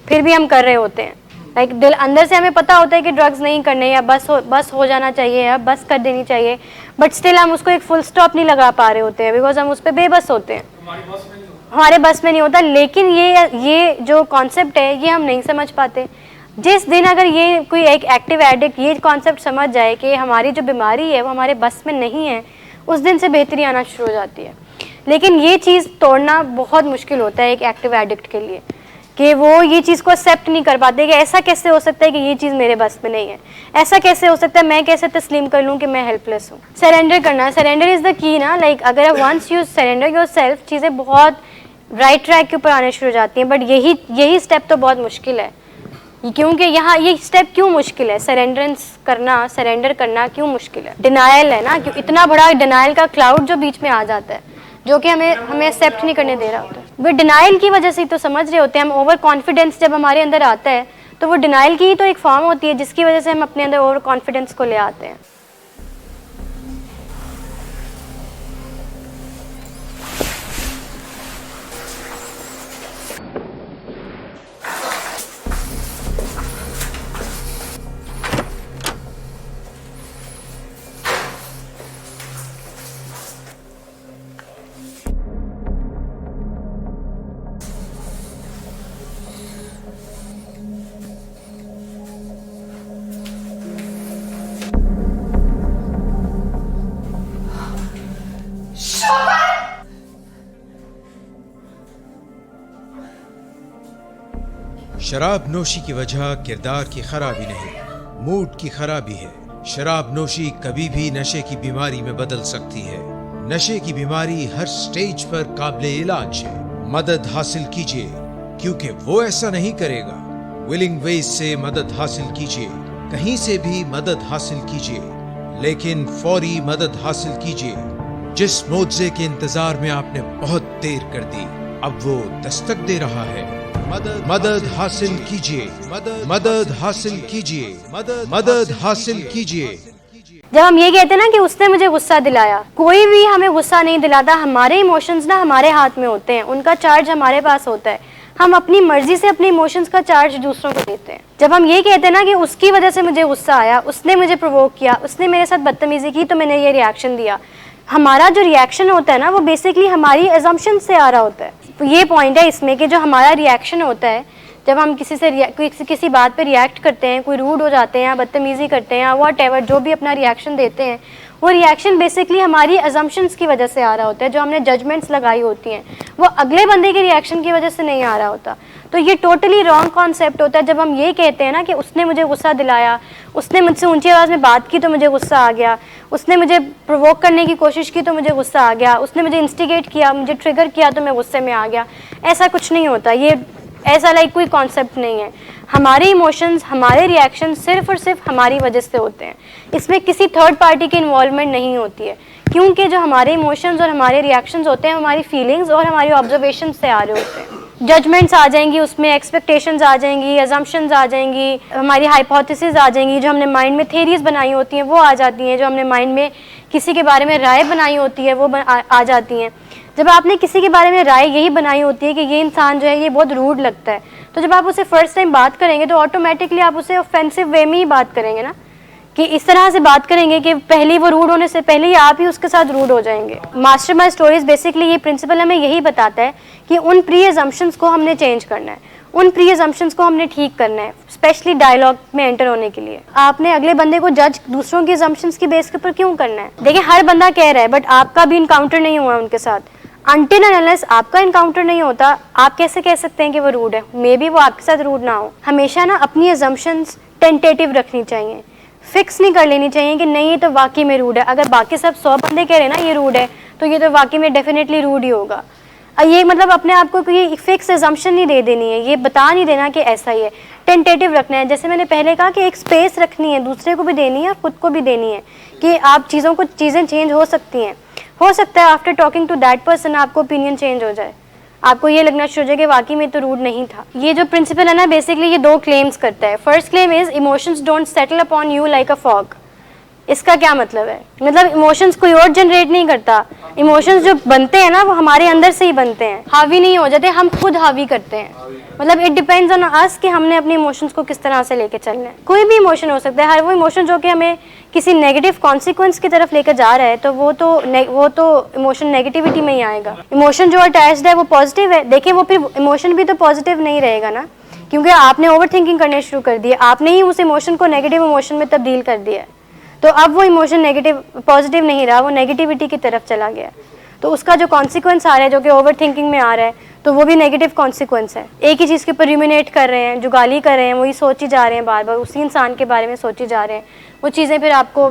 फिर भी हम कर रहे होते हैं। लाइक दिल अंदर से हमें पता होता है कि ड्रग्स नहीं करने या बस हो जाना चाहिए या बस कर देनी चाहिए, बट स्टिल हम उसको एक फुल स्टॉप नहीं लगा पा रहे होते हैं बिकॉज हम उस पर बेबस होते हैं, हमारे बस में नहीं होता। लेकिन ये जो कॉन्सेप्ट है ये हम नहीं समझ पाते। जिस दिन अगर ये कोई एक एक्टिव एडिक्ट ये कॉन्सेप्ट समझ जाए कि हमारी जो बीमारी है वो हमारे बस में नहीं है, उस दिन से बेहतरी आना शुरू हो जाती है। लेकिन ये चीज़ तोड़ना बहुत मुश्किल होता है एक एक्टिव एडिक्ट के लिए, कि वो ये चीज़ को एक्सेप्ट नहीं कर पाते कि ऐसा कैसे हो सकता है कि ये चीज़ मेरे बस में नहीं है, ऐसा कैसे हो सकता है, मैं कैसे तस्लीम कर लूँ कि मैं हेल्पलेस हूँ। सरेंडर करना, सरेंडर इज़ द की ना। लाइक अगर once you surrender yourself, चीज़ें बहुत राइट ट्रैक के ऊपर आने शुरू हो जाती हैं। बट यही स्टेप तो बहुत मुश्किल है, क्योंकि यहाँ ये स्टेप क्यों मुश्किल है, सरेंडर करना क्यों मुश्किल है? डिनायल है ना, क्यों इतना बड़ा डिनायल का क्लाउड जो बीच में आ जाता है, जो कि हमें एक्सेप्ट नहीं करने दे रहा होता है। वो डिनाइल की वजह से ही तो समझ रहे होते हैं हम। ओवर कॉन्फिडेंस जब हमारे अंदर आता है तो वो डिनाइल की ही तो एक फॉर्म होती है जिसकी वजह से हम अपने अंदर ओवर कॉन्फिडेंस को ले आते हैं। शराब नोशी की वजह किरदार की खराबी नहीं, मूड की खराबी है। शराब नोशी कभी भी नशे की बीमारी में बदल सकती है। नशे की बीमारी हर स्टेज पर काबिले इलाज है। मदद हासिल कीजिए, क्योंकि वो ऐसा नहीं करेगा। विलिंग वेज से मदद हासिल कीजिए, कहीं से भी मदद हासिल कीजिए, लेकिन फौरी मदद हासिल कीजिए। जिस मुआवजे के इंतजार में आपने बहुत देर कर दी, अब वो दस्तक दे रहा है। मदद हासिल कीजिए, मदद हासिल कीजिए, मदद हासिल कीजिए। जब हम ये कहते हैं ना कि उसने मुझे गुस्सा दिलाया, कोई भी हमें गुस्सा नहीं दिलाता। हमारे इमोशंस ना हमारे हाथ में होते हैं, उनका चार्ज हमारे पास होता है। हम अपनी मर्जी से अपने इमोशंस का चार्ज दूसरों को देते हैं। जब हम ये कहते हैं ना कि उसकी वजह से मुझे गुस्सा आया, उसने मुझे प्रोवोक किया, उसने मेरे साथ बदतमीजी की तो मैंने ये रिएक्शन दिया, हमारा जो रिएक्शन होता है ना वो बेसिकली हमारी एजम्पशन से आ रहा होता है। तो ये पॉइंट है इसमें कि जो हमारा रिएक्शन होता है जब हम किसी बात पे रिएक्ट करते हैं, कोई रूड हो जाते हैं या बदतमीजी करते हैं या व्हाटएवर जो भी अपना रिएक्शन देते हैं, वो रिएक्शन बेसिकली हमारी अजम्पशंस की वजह से आ रहा होता है। जो हमने जजमेंट्स लगाई होती हैं वो अगले बंदे के रिएक्शन की वजह से नहीं आ रहा होता। तो ये टोटली रॉन्ग कॉन्सेप्ट होता है जब हम ये कहते हैं ना कि उसने मुझे गुस्सा दिलाया, उसने मुझसे ऊंची आवाज़ में बात की तो मुझे गुस्सा आ गया, उसने मुझे प्रोवोक करने की कोशिश की तो मुझे गुस्सा आ गया, उसने मुझे इंस्टिगेट किया, मुझे ट्रिगर किया तो मैं गुस्से में आ गया। ऐसा कुछ नहीं होता, ये ऐसा कोई कॉन्सेप्ट नहीं है। हमारे इमोशंस, हमारे रिएक्शन सिर्फ और सिर्फ हमारी वजह से होते हैं, इसमें किसी थर्ड पार्टी की इन्वॉल्वमेंट नहीं होती है, क्योंकि जो हमारे इमोशंस और हमारे रिएक्शंस होते हैं हमारी फीलिंग्स और हमारी ऑब्जर्वेशन से आ रहे होते हैं। जजमेंट्स आ जाएंगी, उसमें एक्सपेक्टेशंस आ जाएंगी, अजम्पशंस आ जाएंगी, हमारी हाइपोथेसिस आ जाएंगी, जो हमने माइंड में थेरीज बनाई होती हैं वो आ जाती हैं, जो हमने माइंड में किसी के बारे में राय बनाई होती है वो आ जाती हैं। जब आपने किसी के बारे में राय यही बनाई होती है कि ये इंसान जो है ये बहुत रूड लगता है, तो जब आप उससे फर्स्ट टाइम बात करेंगे तो ऑटोमेटिकली आप उससे ऑफेंसिव वे में ही बात करेंगे ना, कि इस तरह से बात करेंगे कि पहले वो रूड होने से पहले ही आप ही उसके साथ रूड हो जाएंगे। मास्टरमाइंड स्टोरीज बेसिकली ये प्रिंसिपल हमें यही बताता है कि उन प्री अजम्पशंस को हमने चेंज करना है, उन प्री अजम्पशंस को हमने ठीक करना है, स्पेशली डायलॉग में एंटर होने के लिए। आपने अगले बंदे को जज दूसरों की अजम्पशंस की बेस के ऊपर क्यों करना है? देखिए, हर बंदा कह रहा है बट आपका भी इनकाउंटर नहीं हुआ उनके साथ। अनटिल एंड अनलेस आपका इनकाउंटर नहीं होता, आप कैसे कह सकते हैं कि वो रूड है? मे बी वो आपके साथ रूड ना हो। हमेशा ना अपनी अजम्पशंस टेंटेटिव रखनी चाहिए, फिक्स नहीं कर लेनी चाहिए कि नहीं ये तो वाकई में रूड है। अगर बाकी सब 100 बंदे कह रहे हैं ना ये रूड है, तो ये तो वाकई में डेफिनेटली रूड ही होगा। ये मतलब अपने आप को कोई फिक्स अजम्पशन नहीं दे देनी है, ये बता नहीं देना कि ऐसा ही है, टेंटेटिव रखना है। जैसे मैंने पहले कहा कि एक स्पेस रखनी है, दूसरे को भी देनी है और खुद को भी देनी है कि आप चीज़ें चेंज हो सकती हैं। हो सकता है after talking to that person आपको ओपिनियन चेंज हो जाए, आपको ये लगना शुरू हो जाए कि वाकई में तो रूड नहीं था। ये जो प्रिंसिपल है ना, बेसिकली ये 2 क्लेम्स करता है। First claim is emotions don't settle upon you like a fog. इसका क्या मतलब है? मतलब इमोशंस कोई और जनरेट नहीं करता, इमोशंस जो बनते हैं ना वो हमारे अंदर से ही बनते हैं, हावी नहीं हो जाते, हम खुद हावी करते हैं। मतलब इट डिपेंड्स ऑन अस कि हमने अपने इमोशंस को किस तरह से लेके चलना है। कोई भी इमोशन हो सकता है, हर वो इमोशन जो कि हमें किसी नेगेटिव कॉन्सिक्वेंस की तरफ लेकर जा रहा है तो वो तो इमोशन नेगेटिविटी में ही आएगा। इमोशन जो अटैच्ड है वो पॉजिटिव है, देखिए वो फिर इमोशन भी तो पॉजिटिव नहीं रहेगा ना, क्योंकि आपने ओवर थिंकिंग करने शुरू कर दिया, आपने ही उस इमोशन को नेगेटिव इमोशन में तब्दील कर दिया है, तो अब वो इमोशन पॉजिटिव नहीं रहा, वो नेगेटिविटी की तरफ चला गया। तो उसका जो कॉन्सिक्वेंस आ रहा है जो कि ओवर थिंकिंग में आ रहा है, तो वो भी नेगेटिव कॉन्सिक्वेंस है। एक ही चीज़ के ऊपर रूमिनेट कर रहे हैं, जो गाली कर रहे हैं, वही सोची जा रहे हैं, बार बार उसी इंसान के बारे में सोची जा रहे हैं, वो चीज़ें फिर आपको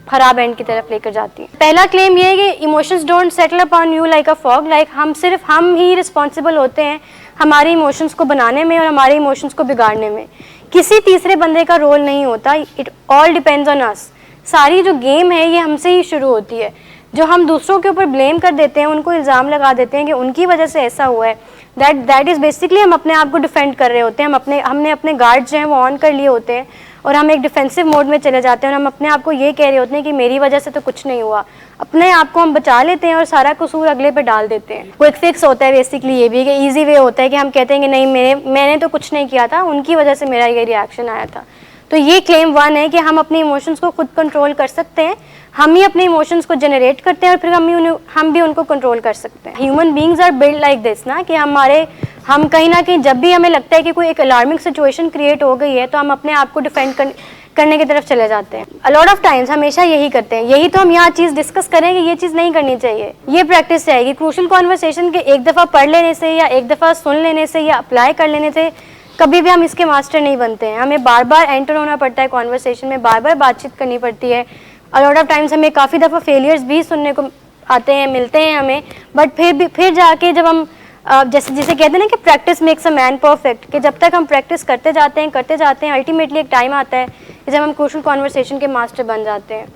खराब एंड की तरफ लेकर जाती हैं। पहला क्लेम ये है कि emotions don't settle upon you like a fog, like हम ही रिस्पॉन्सिबल होते हैं हमारे इमोशंस को बनाने में और हमारे इमोशंस को बिगाड़ने में, किसी तीसरे बंदे का रोल नहीं होता। It all depends on us. सारी जो गेम है ये हमसे ही शुरू होती है। जो हम दूसरों के ऊपर ब्लेम कर देते हैं, उनको इल्ज़ाम लगा देते हैं कि उनकी वजह से ऐसा हुआ है, दैट इज़ बेसिकली हम अपने आप को डिफेंड कर रहे होते हैं। हमने अपने गार्ड जो हैं वो ऑन कर लिए होते हैं और हम एक डिफेंसिव मोड में चले जाते हैं और हम अपने आप को ये कह रहे होते हैं कि मेरी वजह से तो कुछ नहीं हुआ। अपने आप को हम बचा लेते हैं और सारा कसूर अगले पे डाल देते हैं। क्विक फिक्स होता है बेसिकली, ये भी कि ईजी वे होता है कि हम कहते हैं कि नहीं मैंने तो कुछ नहीं किया था, उनकी वजह से मेरा ये रिएक्शन आया था। तो ये क्लेम 1 है कि हम अपने इमोशंस को खुद कंट्रोल कर सकते हैं, हम ही अपने इमोशंस को जनरेट करते हैं और फिर हम भी उनको कंट्रोल कर सकते हैं। Human beings are build like this ना, कि हम कहीं ना कहीं जब भी हमें लगता है कि कोई एक अलार्मिंग सिचुएशन क्रिएट हो गई है तो हम अपने आप को डिफेंड करने की तरफ चले जाते हैं। अ लॉट ऑफ टाइम्स हमेशा यही करते हैं। यही तो हम यहाँ चीज़ डिस्कस करें कि ये चीज़ नहीं करनी चाहिए। ये प्रैक्टिस रहेगी क्रूशियल कॉन्वर्सेशन के एक दफ़ा पढ़ लेने से या एक दफ़ा सुन लेने से या अप्लाई कर लेने से कभी भी हम इसके मास्टर नहीं बनते हैं। हमें बार बार एंटर होना पड़ता है कॉन्वर्सेशन में, बार बार बातचीत करनी पड़ती है। अ लॉट ऑफ टाइम्स हमें काफ़ी दफ़ा फेलियर्स भी सुनने को आते हैं, मिलते हैं हमें, बट फिर जाके जब हम जिसे कहते हैं ना कि practice makes a man perfect, कि जब तक हम प्रैक्टिस करते जाते हैं अल्टीमेटली एक टाइम आता है कि जब हम क्रूशियल कॉन्वर्सेशन के मास्टर बन जाते हैं।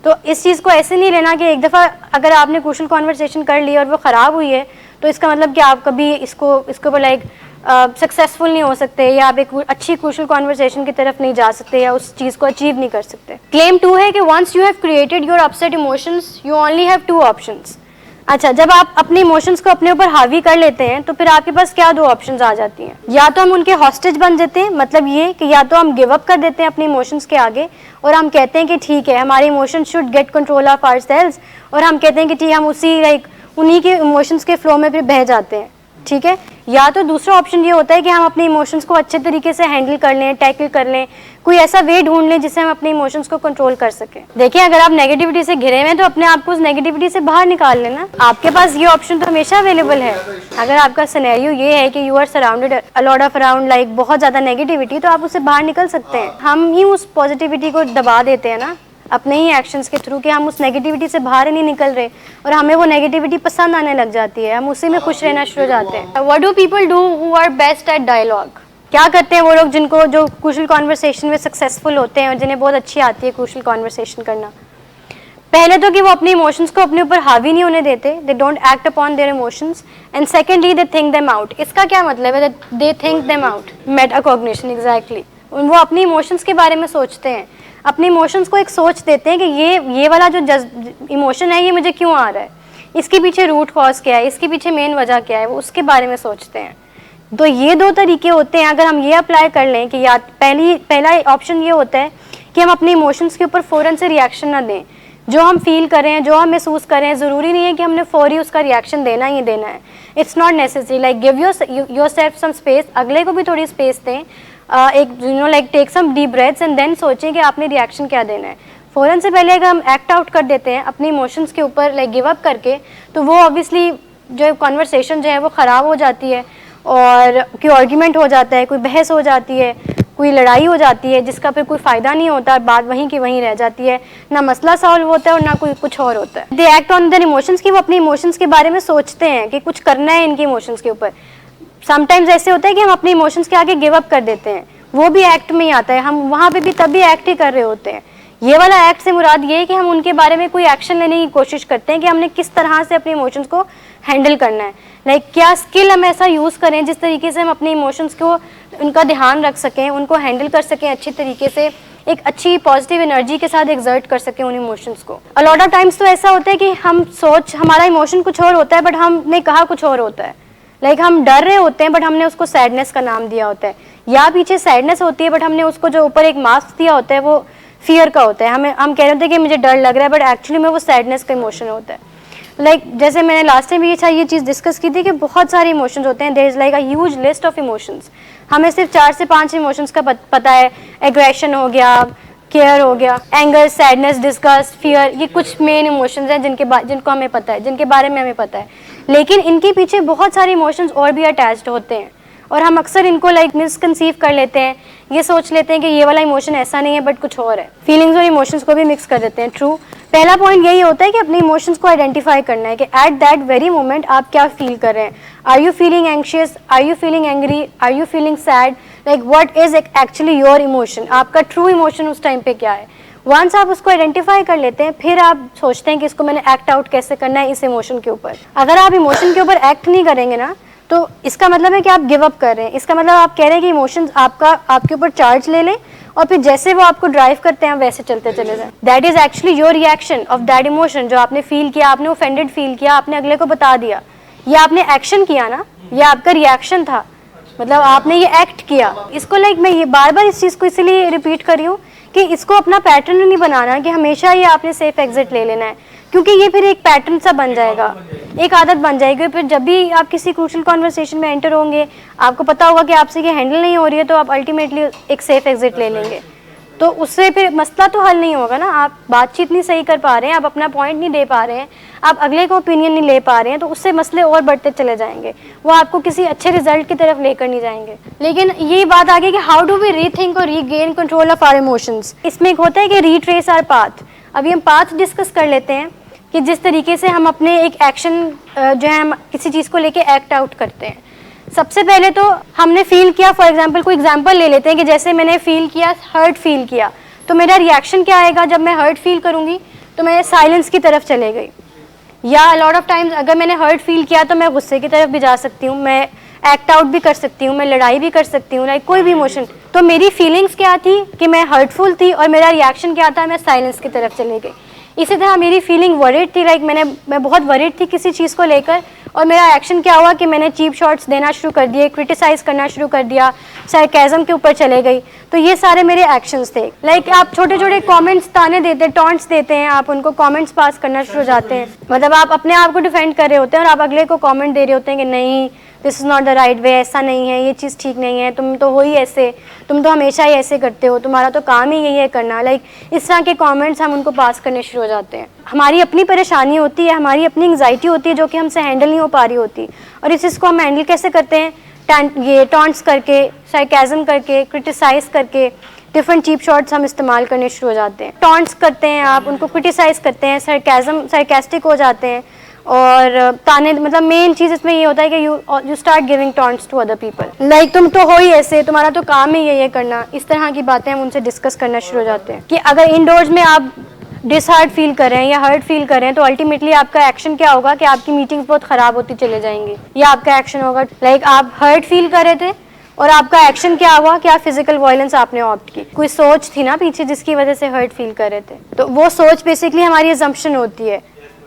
तो इस चीज़ को ऐसे नहीं लेना कि एक दफ़ा अगर आपने क्रूशियल कॉन्वर्सेशन कर ली और वो ख़राब हुई है तो इसका मतलब कि आप कभी इसको ऊपर सक्सेसफुल नहीं हो सकते या आप एक अच्छी क्रूशियल कॉन्वर्सेशन की तरफ नहीं जा सकते या उस चीज़ को अचीव नहीं कर सकते। क्लेम 2 है कि once you have created your upset emotions you only have 2 options. अच्छा, जब आप अपने इमोशंस को अपने ऊपर हावी कर लेते हैं तो फिर आपके पास क्या 2 ऑप्शंस आ जाती हैं। या तो हम उनके हॉस्टेज बन जाते हैं, मतलब ये कि या तो हम गिव अप कर देते हैं अपने इमोशंस के आगे और हम कहते हैं कि ठीक है हमारे emotions should get control of ourselves, और हम कहते हैं कि ठीक हम उन्हीं के इमोशंस के फ्लो में फिर बह जाते हैं। ठीक है। या तो दूसरा ऑप्शन ये होता है कि हम अपने इमोशंस को अच्छे तरीके से हैंडल कर लें, टैकल कर लें, कोई ऐसा वे ढूंढ लें जिससे हम अपने इमोशंस को कंट्रोल कर सकें। देखिए, अगर आप नेगेटिविटी से घिरे हुए हैं तो अपने आप को उस नेगेटिविटी से बाहर निकाल लेना। आपके पास ये ऑप्शन तो हमेशा अवेलेबल है। अगर आपका सिनेरियो ये है कि you are surrounded a lot of around like बहुत ज़्यादा नेगेटिविटी, तो आप उससे बाहर निकल सकते हैं। हम ही उस पॉजिटिविटी को दबा देते हैं ना अपने ही एक्शंस के थ्रू, कि हम उस नेगेटिविटी से बाहर ही नहीं निकल रहे और हमें वो नेगेटिविटी पसंद आने लग जाती है, हम उसी में खुश रहना शुरू हो जाते हैं। What do people do who are best at dialogue? क्या करते हैं वो लोग जिनको जो क्रूशियल कॉन्वर्सेशन में सक्सेसफुल होते हैं और जिन्हें बहुत अच्छी आती है क्रूशियल कॉन्वर्सेशन करना? पहले तो कि वो अपने इमोशंस को अपने ऊपर हावी नहीं होने देते, they don't act upon their emotions, and secondly they think them out. इसका क्या मतलब है? They think them out, metacognition, exactly. वो अपने इमोशंस के बारे में सोचते हैं, अपने इमोशंस को एक सोच देते हैं कि ये वाला जो इमोशन है ये मुझे क्यों आ रहा है, इसके पीछे रूट कॉज क्या है, इसके पीछे मेन वजह क्या है, वो उसके बारे में सोचते हैं। तो ये दो तरीके होते हैं। अगर हम ये अप्लाई कर लें कि या पहला ऑप्शन ये होता है कि हम अपने इमोशंस के ऊपर फ़ौरन से रिएक्शन ना दें। जो हम फील कर रहे हैं, जो हम महसूस कर रहे हैं, ज़रूरी नहीं है कि हमने फौरी उसका रिएक्शन देना ही देना है। It's not necessary. Like give yourself some space, अगले को भी थोड़ी स्पेस दें। एक like take some deep breaths and then सोचें कि आपने रिएक्शन क्या देना है। फ़ौरन से पहले अगर हम एक्ट आउट कर देते हैं अपने इमोशंस के ऊपर, लाइक गिव अप करके, तो वो ऑब्वियसली जो कॉन्वर्सेशन जो है वो ख़राब हो जाती है और कोई आर्ग्यूमेंट हो जाता है, कोई बहस हो जाती है, कोई लड़ाई हो जाती है जिसका फिर कोई फ़ायदा नहीं होता, बात वहीं की वहीं रह जाती है, ना मसला सॉल्व होता है और ना कोई कुछ और होता है। They act on their emotions, कि वो अपने इमोशंस के बारे में सोचते हैं कि कुछ करना है इनके इमोशंस के ऊपर। समटाइम्स ऐसे होता है कि हम अपने इमोशंस के आगे गिव अप कर देते हैं, वो भी एक्ट में ही आता है। हम वहाँ पे भी तब भी एक्ट ही कर रहे होते हैं। ये वाला एक्ट से मुराद ये है कि हम उनके बारे में कोई एक्शन लेने की कोशिश करते हैं कि हमने किस तरह से अपने इमोशंस को हैंडल करना है। लाइक क्या स्किल हम ऐसा यूज़ करें जिस तरीके से हम अपने इमोशंस को उनका ध्यान रख सकें, उनको हैंडल कर सकें अच्छी तरीके से, एक अच्छी पॉजिटिव एनर्जी के साथ एग्जर्ट कर सकें उन इमोशंस को। अ लॉट ऑफ टाइम्स तो ऐसा होता है कि हमारा इमोशन कुछ और होता है बट हमने कहा कुछ और होता है। लाइक हम डर रहे होते हैं बट हमने उसको सैडनेस का नाम दिया होता है, या पीछे सैडनेस होती है बट हमने उसको जो ऊपर एक मास्क दिया होता है वो फियर का होता है। हम कह रहे होते हैं कि मुझे डर लग रहा है बट एक्चुअली में वो सैडनेस का इमोशन होता है। लाइक जैसे मैंने लास्ट टाइम ये चीज़ डिस्कस की थी कि बहुत सारे इमोशंस होते हैं। There is like a huge list of emotions. हमें सिर्फ 4 से 5 इमोशंस का पता है। एग्रेशन हो गया, केयर हो गया, एंगर, सैडनेस, डिस्गस्ट, फियर, ये कुछ मेन इमोशंस हैं जिनको हमें पता है, जिनके बारे में हमें पता है। लेकिन इनके पीछे बहुत सारे इमोशंस और भी अटैच्ड होते हैं और हम अक्सर इनको लाइक मिसकंसीव कर लेते हैं। ये सोच लेते हैं कि ये वाला इमोशन ऐसा नहीं है बट कुछ और है। फीलिंग्स और इमोशंस को भी मिक्स कर देते हैं। ट्रू, पहला पॉइंट यही होता है कि अपने इमोशंस को आइडेंटिफाई करना है कि एट दैट वेरी मोमेंट आप क्या फील कर रहे हैं। Are you feeling anxious, are you feeling angry, are you feeling sad, like what is actually your emotion, आपका ट्रू इमोशन उस टाइम पे क्या है। वंस आप उसको आइडेंटिफाई कर लेते हैं फिर आप सोचते हैं कि इसको मैंने एक्ट आउट कैसे करना है इस इमोशन के ऊपर। अगर आप इमोशन के ऊपर एक्ट नहीं करेंगे ना तो इसका मतलब है कि आप गिव अप कर रहे हैं। इसका मतलब आप कह रहे हैं कि इमोशंस आपके ऊपर चार्ज ले लें और फिर जैसे वो आपको ड्राइव करते हैं वैसे चलते चले जाएं। That is actually your reaction of that emotion. जो आपने फील किया, आपने ऑफेंडेड फील किया, आपने अगले को बता दिया, ये आपने एक्शन किया ना, ये आपका रिएक्शन था, मतलब आपने ये एक्ट किया। इसको लाइक मैं ये बार बार इस चीज़ को इसीलिए रिपीट कर रही हूँ कि इसको अपना पैटर्न नहीं बनाना कि हमेशा ये आपने सेफ एग्जिट ले लेना है, क्योंकि ये फिर एक पैटर्न सा बन जाएगा, एक आदत बन जाएगी। फिर जब भी आप किसी क्रूशियल कॉन्वर्सेशन में एंटर होंगे, आपको पता होगा कि आपसे ये हैंडल नहीं हो रही है, तो आप अल्टीमेटली एक सेफ एग्जिट ले लेंगे। तो उससे फिर मसला तो हल नहीं होगा ना। आप बातचीत नहीं सही कर पा रहे हैं, आप अपना पॉइंट नहीं दे पा रहे हैं, आप अगले को ओपिनियन नहीं ले पा रहे हैं, तो उससे मसले और बढ़ते चले जाएंगे, वो आपको किसी अच्छे रिजल्ट की तरफ लेकर नहीं जाएंगे। लेकिन यही बात आ गई कि हाउ डू वी रीथिंक और regain control of our emotions. इसमें एक होता है कि रीट्रेस आवर पाथ। अभी हम पाथ डिस्कस कर लेते हैं कि जिस तरीके से हम अपने एक एक्शन जो है हम किसी चीज़ को लेके एक्ट आउट करते हैं। सबसे पहले तो हमने फील किया, फॉर एग्जांपल कोई एग्जांपल ले लेते हैं कि जैसे मैंने फील किया, हर्ट फील किया, तो मेरा रिएक्शन क्या आएगा जब मैं हर्ट फील करूँगी, तो मैं साइलेंस की तरफ चले गई। या लॉट ऑफ टाइम्स अगर मैंने हर्ट फील किया तो मैं गुस्से की तरफ भी जा सकती हूँ, मैं एक्ट आउट भी कर सकती हूँ, मैं लड़ाई भी कर सकती हूँ, लाइक कोई भी इमोशन। तो मेरी फीलिंग्स क्या थी कि मैं हर्टफुल थी और मेरा रिएक्शन क्या था, मैं साइलेंस की तरफ चले गई। इसी तरह मेरी फीलिंग वरीड थी, लाइक मैं बहुत वरीड थी किसी चीज़ को लेकर, और मेरा एक्शन क्या हुआ कि मैंने चीप शॉट्स देना शुरू कर दिए, क्रिटिसाइज़ करना शुरू कर दिया, सरकाज़म के ऊपर चले गई। तो ये सारे मेरे एक्शंस थे। लाइक आप छोटे छोटे कमेंट्स ताने देते हैं, टॉन्ट्स देते हैं, आप उनको कमेंट्स पास करना शुरू हो जाते हैं। मतलब आप अपने आप को डिफेंड कर रहे होते हैं और आप अगले को कमेंट दे रहे होते हैं कि नहीं this is not the right way, ऐसा नहीं है, ये चीज़ ठीक नहीं है, तुम तो हो ही ऐसे, तुम तो हमेशा ही ऐसे करते हो, तुम्हारा तो काम ही यही है करना। लाइक इस तरह के कमेंट्स हम उनको पास करने शुरू हो जाते हैं। हमारी अपनी परेशानी होती है, हमारी अपनी एंग्जाइटी होती है जो कि हमसे हैंडल नहीं हो पा रही होती, और इस चीज़ को हम हैंडल कैसे करते हैं? ये टॉन्ट्स करके, सार्केज़म करके, क्रिटिसाइज़ करके, डिफरेंट चीप शॉट्स हम इस्तेमाल करने शुरू हो जाते हैं। टॉन्ट्स करते हैं आप, उनको क्रिटिसाइज़ करते हैं, सार्केस्टिक हो जाते हैं, और ताने, मतलब मेन चीज़ इसमें ये होता है कि you start giving taunts to other people. Like तुम तो हो ही ऐसे, तुम्हारा तो काम ही ये करना। इस तरह की बातें हम उनसे डिस्कस करना शुरू हो जाते हैं कि अगर इंडोर्स में आप डिसहार्ट फील कर रहे हैं या हर्ट फील कर रहे हैं तो अल्टीमेटली आपका एक्शन क्या होगा कि आपकी मीटिंग्स बहुत ख़राब होती चले जाएंगी, या आपका एक्शन होगा लाइक आप हर्ट फील कर रहे थे और आपका एक्शन क्या हुआ कि आप फिजिकल वायलेंस आपने ऑप्ट की। कोई सोच थी ना पीछे जिसकी वजह से हर्ट फील कर रहे थे, तो वो सोच बेसिकली हमारी असम्पशन होती है,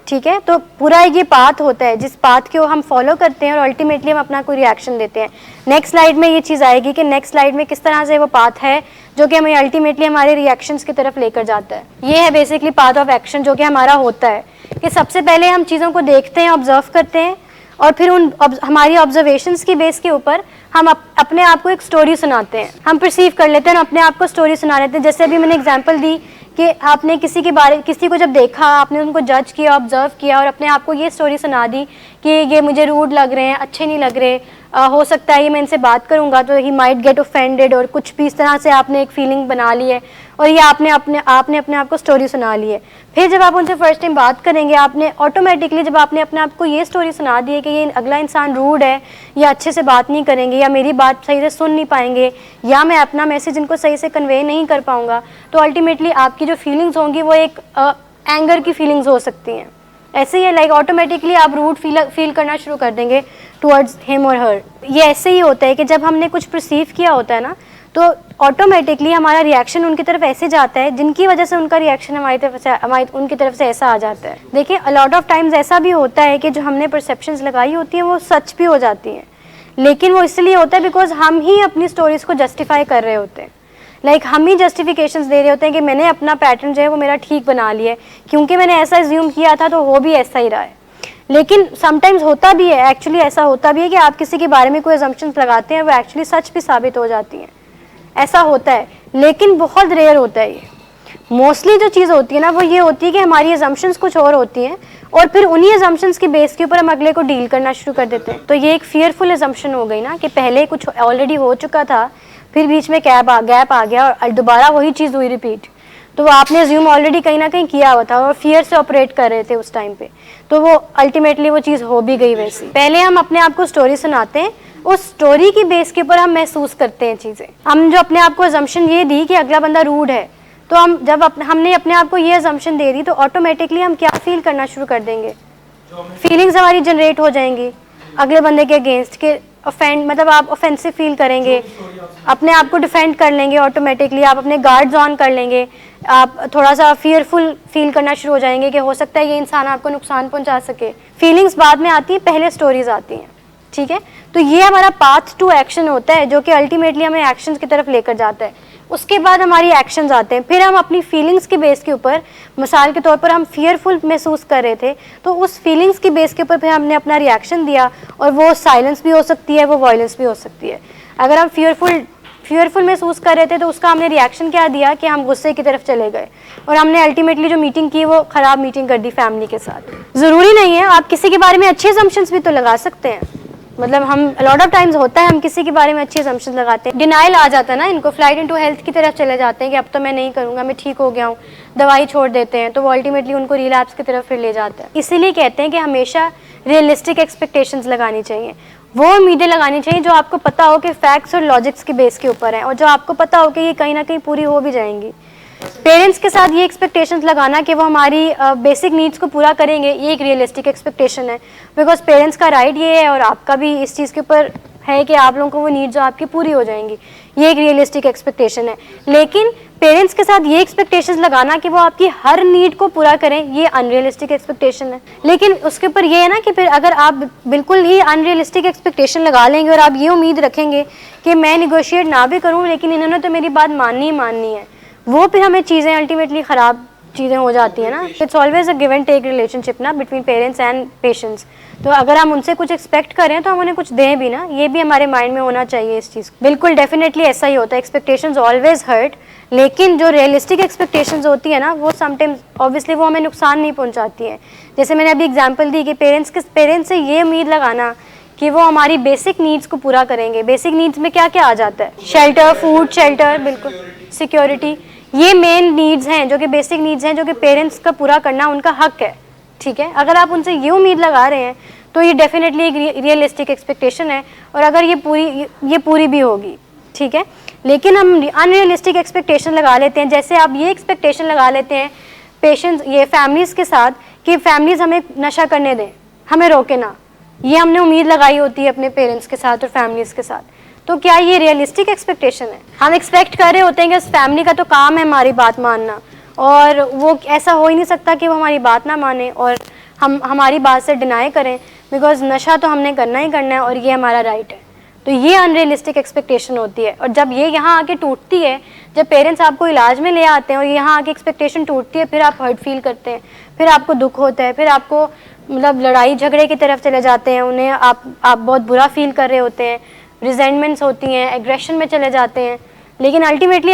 ठीक है। तो पूरा ये पाथ होता है जिस पाथ को हम फॉलो करते हैं और अल्टीमेटली हम अपना कोई रिएक्शन देते हैं। नेक्स्ट स्लाइड में ये चीज़ आएगी कि नेक्स्ट स्लाइड में किस तरह से वो पाथ है जो कि हमें अल्टीमेटली हमारे रिएक्शंस की तरफ लेकर जाता है। ये है बेसिकली पाथ ऑफ एक्शन जो कि हमारा होता है कि सबसे पहले हम चीज़ों को देखते हैं, ऑब्जर्व करते हैं, और फिर उन हमारी ऑब्जर्वेशंस की बेस के ऊपर हम अपने आप को एक स्टोरी सुनाते हैं। हम परसीव कर लेते हैं और अपने आप को स्टोरी सुना लेते हैं। जैसे अभी मैंने एग्जांपल दी कि आपने किसी को जब देखा, आपने उनको जज किया, ऑब्जर्व किया और अपने आप को ये स्टोरी सुना दी कि ये मुझे रूड लग रहे हैं, अच्छे नहीं लग रहे, हो सकता है ये मैं इनसे बात करूंगा तो ही माइट गेट ऑफेंडेड, और कुछ भी इस तरह से आपने एक फीलिंग बना ली है और ये आपने अपने आप को स्टोरी सुना ली है। फिर जब आप उनसे फर्स्ट टाइम बात करेंगे, आपने ऑटोमेटिकली जब आपने अपने आप को ये स्टोरी सुना दी है कि ये अगला इंसान रूड है, या अच्छे से बात नहीं करेंगे, या मेरी बात सही से सुन नहीं पाएंगे, या मैं अपना मैसेज इनको सही से कन्वे नहीं कर पाऊंगा, तो अल्टीमेटली आपकी जो फीलिंग्स होंगी वो एक एंगर की फीलिंग्स हो सकती हैं। ऐसे ही लाइक ऑटोमेटिकली आप रूड फील करना शुरू कर देंगे टुवर्ड्स हिम और हर। ये ऐसे ही होता है कि जब हमने कुछ परसीव किया होता है ना, तो ऑटोमेटिकली हमारा रिएक्शन उनकी तरफ ऐसे जाता है जिनकी वजह से उनका रिएक्शन उनकी तरफ से ऐसा आ जाता है। देखिए अलॉट ऑफ टाइम्स ऐसा भी होता है कि जो हमने परसेप्शंस लगाई होती हैं वो सच भी हो जाती हैं, लेकिन वो इसलिए होता है बिकॉज हम ही अपनी स्टोरीज को जस्टिफाई कर रहे होते हैं। लाइक हम ही जस्टिफिकेशंस दे रहे होते हैं कि मैंने अपना पैटर्न जो है वो मेरा ठीक बना लिया है, क्योंकि मैंने ऐसा एज्यूम किया था तो वो भी ऐसा ही रहा है। लेकिन समटाइम्स होता भी है, एक्चुअली ऐसा होता भी है कि आप किसी के बारे में कोई अजम्पशंस लगाते हैं वो एक्चुअली सच भी साबित हो जाती हैं। ऐसा होता है, लेकिन बहुत रेयर होता है ये। मोस्टली जो चीज़ होती है ना वो ये होती है कि हमारी अजम्पशंस कुछ और होती हैं और फिर उन्हीं अजम्पशंस के बेस के ऊपर हम अगले को डील करना शुरू कर देते हैं। तो ये एक फियरफुल अजम्पशन हो गई ना कि पहले कुछ ऑलरेडी हो चुका था, फिर बीच में गैप आ गया और दोबारा वही चीज़ हुई रिपीट। तो वो आपने अज्यूम ऑलरेडी कहीं ना कहीं किया हुआ था और फियर से ऑपरेट कर रहे थे उस टाइम पे, तो वो अल्टीमेटली वो चीज़ हो भी गई वैसी। पहले हम अपने आप को स्टोरी सुनाते हैं, उस स्टोरी की बेस के ऊपर हम महसूस करते हैं चीज़ें। हम जो अपने आप को अजम्पशन ये दी कि अगला बंदा रूड है, तो हम जब हमने अपने आप को ये अजम्पशन दे दी तो ऑटोमेटिकली हम क्या फील करना शुरू कर देंगे, फीलिंग्स हमारी जनरेट हो जाएंगी अगले बंदे के अगेंस्ट के मतलब आप ऑफेंसिव फील करेंगे, अपने आप को डिफेंड कर लेंगे, ऑटोमेटिकली आप अपने गार्ड्स ऑन कर लेंगे, आप थोड़ा सा फियरफुल फील करना शुरू हो जाएंगे कि हो सकता है ये इंसान आपको नुकसान पहुंचा सके। फीलिंग्स बाद में आती हैं, पहले स्टोरीज आती हैं, ठीक है। तो ये हमारा पाथ टू एक्शन होता है जो कि अल्टीमेटली हमें एक्शन की तरफ लेकर जाता है। उसके बाद हमारी एक्शंस आते हैं, फिर हम अपनी फीलिंग्स के बेस के ऊपर, मिसाल के तौर पर हम फियरफुल महसूस कर रहे थे तो उस फीलिंग्स की बेस के ऊपर फिर हमने अपना रिएक्शन दिया, और वो साइलेंस भी हो सकती है, वो वायलेंस भी हो सकती है। अगर हम फियरफुल महसूस कर रहे थे तो उसका हमने रिएक्शन क्या दिया कि हम गुस्से की तरफ चले गए और हमने अल्टीमेटली जो मीटिंग की वो ख़राब मीटिंग कर दी फैमिली के साथ। ज़रूरी नहीं है, आप किसी के बारे में अच्छे असम्पशंस भी तो लगा सकते हैं। मतलब हम लॉट ऑफ टाइम्स होता है हम किसी के बारे में अच्छी असम्पशंस लगाते हैं, डिनाइल आ जाता है ना इनको, फ्लाइट इनटू हेल्थ की तरफ चले जाते हैं कि अब तो मैं नहीं करूँगा, मैं ठीक हो गया हूँ, दवाई छोड़ देते हैं, तो वो अल्टीमेटली उनको रिलैप्स की तरफ फिर ले जाता है। इसीलिए कहते हैं कि हमेशा रियलिस्टिक एक्सपेक्टेशंस लगानी चाहिए, वो उम्मीदें लगानी चाहिए जो आपको पता हो कि फैक्ट्स और लॉजिक्स के बेस के ऊपर हैं और जो आपको पता हो कि ये कहीं ना कहीं पूरी हो भी जाएंगी। पेरेंट्स के साथ ये एक्सपेक्टेशंस लगाना कि वो हमारी बेसिक नीड्स को पूरा करेंगे, ये एक रियलिस्टिक एक्सपेक्टेशन है, बिकॉज पेरेंट्स का राइट ये है और आपका भी इस चीज़ के ऊपर है कि आप लोगों को वो नीड्स जो आपकी पूरी हो जाएंगी, ये एक रियलिस्टिक एक्सपेक्टेशन है। लेकिन पेरेंट्स के साथ ये एक्सपेक्टेशंस लगाना कि वो आपकी हर नीड को पूरा करें, ये अनरियलिस्टिक एक्सपेक्टेशन है। लेकिन उसके ऊपर ये है ना कि फिर अगर आप बिल्कुल ही अनरियलिस्टिक एक्सपेक्टेशन लगा लेंगे और आप ये उम्मीद रखेंगे कि मैं निगोशिएट ना भी करूँ लेकिन इन्होंने तो मेरी बात माननी ही माननी है, वो फिर हमें चीज़ें अल्टीमेटली ख़राब चीज़ें हो जाती है ना, it's always a give and take relationship ना बिटवीन पेरेंट्स एंड पेशेंट्स। तो अगर हम उनसे कुछ एक्सपेक्ट करें तो हम उन्हें कुछ दें भी ना, ये भी हमारे माइंड में होना चाहिए इस चीज़। बिल्कुल डेफिनेटली ऐसा ही होता है, एक्सपेक्टेशंस ऑलवेज हर्ट, लेकिन जो रियलिस्टिक एक्सपेक्टेशंस होती है ना वो समटाइम्स ऑब्वियसली वो हमें नुकसान नहीं पहुंचाती है। जैसे मैंने अभी एग्जांपल दी कि पेरेंट्स से ये उम्मीद लगाना कि वो हमारी बेसिक नीड्स को पूरा करेंगे। बेसिक नीड्स में क्या क्या आ जाता है? शेल्टर, फूड, शेल्टर, बिल्कुल, सिक्योरिटी, ये मेन नीड्स हैं जो कि बेसिक नीड्स हैं, जो कि पेरेंट्स का पूरा करना उनका हक है, ठीक है। अगर आप उनसे ये उम्मीद लगा रहे हैं तो ये डेफिनेटली एक रियलिस्टिक एक्सपेक्टेशन है, और अगर ये पूरी भी होगी, ठीक है। लेकिन हम अनरियलिस्टिक एक्सपेक्टेशन लगा लेते हैं। जैसे आप ये एक्सपेक्टेशन लगा लेते हैं पेशेंट्स, ये फैमिलीज़ के साथ, कि फैमिलीज़ हमें नशा करने दें, हमें रोके ना, ये हमने उम्मीद लगाई होती है अपने पेरेंट्स के साथ और फैमिलीज़ के साथ। तो क्या ये रियलिस्टिक एक्सपेक्टेशन है? हम एक्सपेक्ट कर रहे होते हैं कि फैमिली का तो काम है हमारी बात मानना, और वो ऐसा हो ही नहीं सकता कि वो हमारी बात ना माने और हम हमारी बात से डिनाई करें, बिकॉज नशा तो हमने करना ही करना है और ये हमारा राइट है। तो ये अनरियलिस्टिक एक्सपेक्टेशन होती है, और जब ये यहाँ आके टूटती है, जब पेरेंट्स आपको इलाज में ले आते हैं और यहाँ आके एक्सपेक्टेशन टूटती है, फिर आप हर्ट फील करते हैं, फिर आपको दुख होता है, फिर आपको मतलब लड़ाई झगड़े की तरफ चले जाते हैं, उन्हें आप बहुत बुरा फील कर रहे होते हैं, रिजेंटमेंट्स होती हैं, एग्रेशन में चले जाते हैं। लेकिन अल्टीमेटली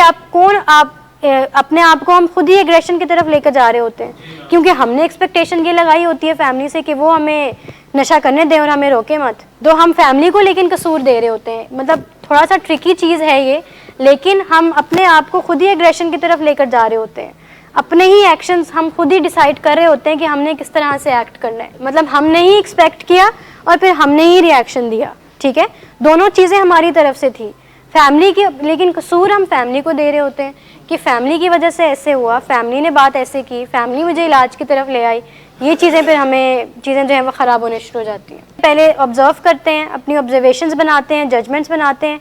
अपने आप को हम खुद ही एग्रेशन की तरफ लेकर जा रहे होते हैं, क्योंकि हमने एक्सपेक्टेशन ये लगाई होती है फैमिली से कि वो हमें नशा करने दें और हमें रोके मत। तो हम फैमिली को लेकिन कसूर दे रहे होते हैं। मतलब थोड़ा सा ट्रिकी चीज़ है ये, लेकिन हम अपने आप को खुद ही एग्रेशन की तरफ लेकर जा रहे होते हैं। अपने ही एक्शंस हम खुद ही डिसाइड कर रहे होते हैं कि हमने किस तरह से एक्ट करना है। मतलब हमने ही एक्सपेक्ट किया और फिर हमने ही रिएक्शन दिया, ठीक है। दोनों चीज़ें हमारी तरफ से थी फैमिली की, लेकिन कसूर हम फैमिली को दे रहे होते हैं कि फैमिली की वजह से ऐसे हुआ, फैमिली ने बात ऐसे की, फैमिली मुझे इलाज की तरफ ले आई। ये चीज़ें फिर हमें चीज़ें जो हैं वो ख़राब होने शुरू हो जाती हैं। पहले ऑब्जर्व करते हैं, अपनी ऑब्जर्वेशंस बनाते हैं, जजमेंट्स बनाते हैं,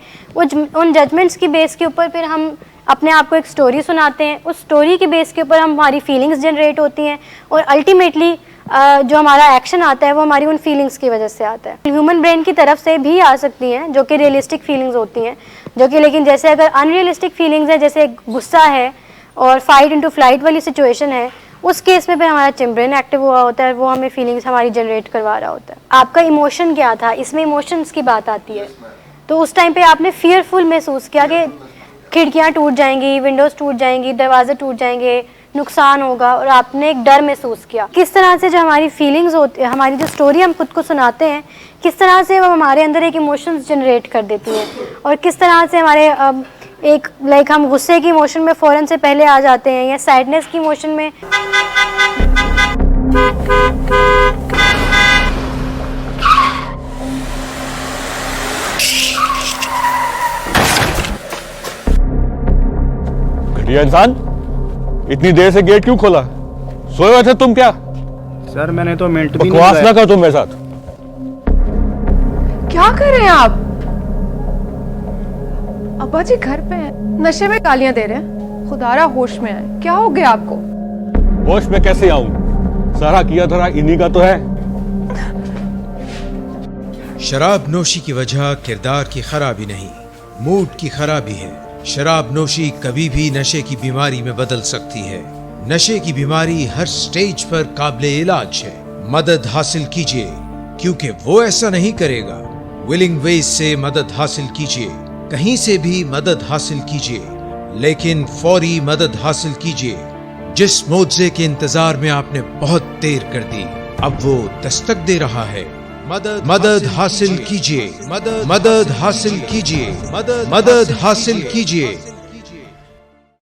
उन जजमेंट्स की बेस के ऊपर फिर हम अपने आप को एक स्टोरी सुनाते हैं, उस स्टोरी के बेस के ऊपर हमारी फीलिंग्स जनरेट होती हैं, और अल्टीमेटली जो हमारा एक्शन आता है वो हमारी उन फीलिंग्स की वजह से आता है। ह्यूमन ब्रेन की तरफ से भी आ सकती हैं जो कि रियलिस्टिक फीलिंग्स होती हैं, जो कि लेकिन जैसे अगर अनरियलिस्टिक फीलिंग्स है, जैसे गुस्सा है और फाइट इनटू फ्लाइट वाली सिचुएशन है, उस केस में फिर हमारा चिम्ब्रेन एक्टिव हुआ होता है, वो हमें फीलिंग्स हमारी जनरेट करवा रहा होता है। आपका इमोशन क्या था, इसमें इमोशंस की बात आती है। तो उस टाइम पे आपने फियरफुल महसूस किया कि खिड़कियाँ टूट जाएंगी, विंडोज़ टूट जाएंगी, दरवाजे टूट जाएंगे, नुकसान होगा, और आपने एक डर महसूस किया। किस तरह से जो हमारी फीलिंग्स होती है, हमारी जो स्टोरी हम खुद को सुनाते हैं, किस तरह से वो हमारे अंदर एक इमोशंस जनरेट कर देती हैं, और किस तरह से हमारे एक हम गुस्से की इमोशन में फ़ौरन से पहले आ जाते हैं, या सैडनेस की इमोशन में। घटिया इंसान, इतनी देर से गेट क्यों खोला? सोए हुए थे तुम क्या? सर मैंने तो मिनट भी बकवास ना कर तुम मेरे साथ। क्या कर रहे हैं आप? अब्बा जी घर पे हैं, नशे में गालियां दे रहे हैं। खुदारा होश में आए, क्या हो गया आपको? होश में कैसे आऊं? सारा किया धरा इन्हीं का तो है। शराब नोशी की वजह किरदार की खराबी नहीं, मूड की खराबी है। शराब नोशी कभी भी नशे की बीमारी में बदल सकती है। नशे की बीमारी हर स्टेज पर काबिले इलाज है। मदद हासिल कीजिए, क्योंकि वो ऐसा नहीं करेगा। विलिंग वेज से मदद हासिल कीजिए, कहीं से भी मदद हासिल कीजिए, लेकिन फौरी मदद हासिल कीजिए। जिस मुआवजे के इंतजार में आपने बहुत देर कर दी, अब वो दस्तक दे रहा है। मदद हासिल कीजिए, मदद हासिल कीजिए, मदद हासिल कीजिए।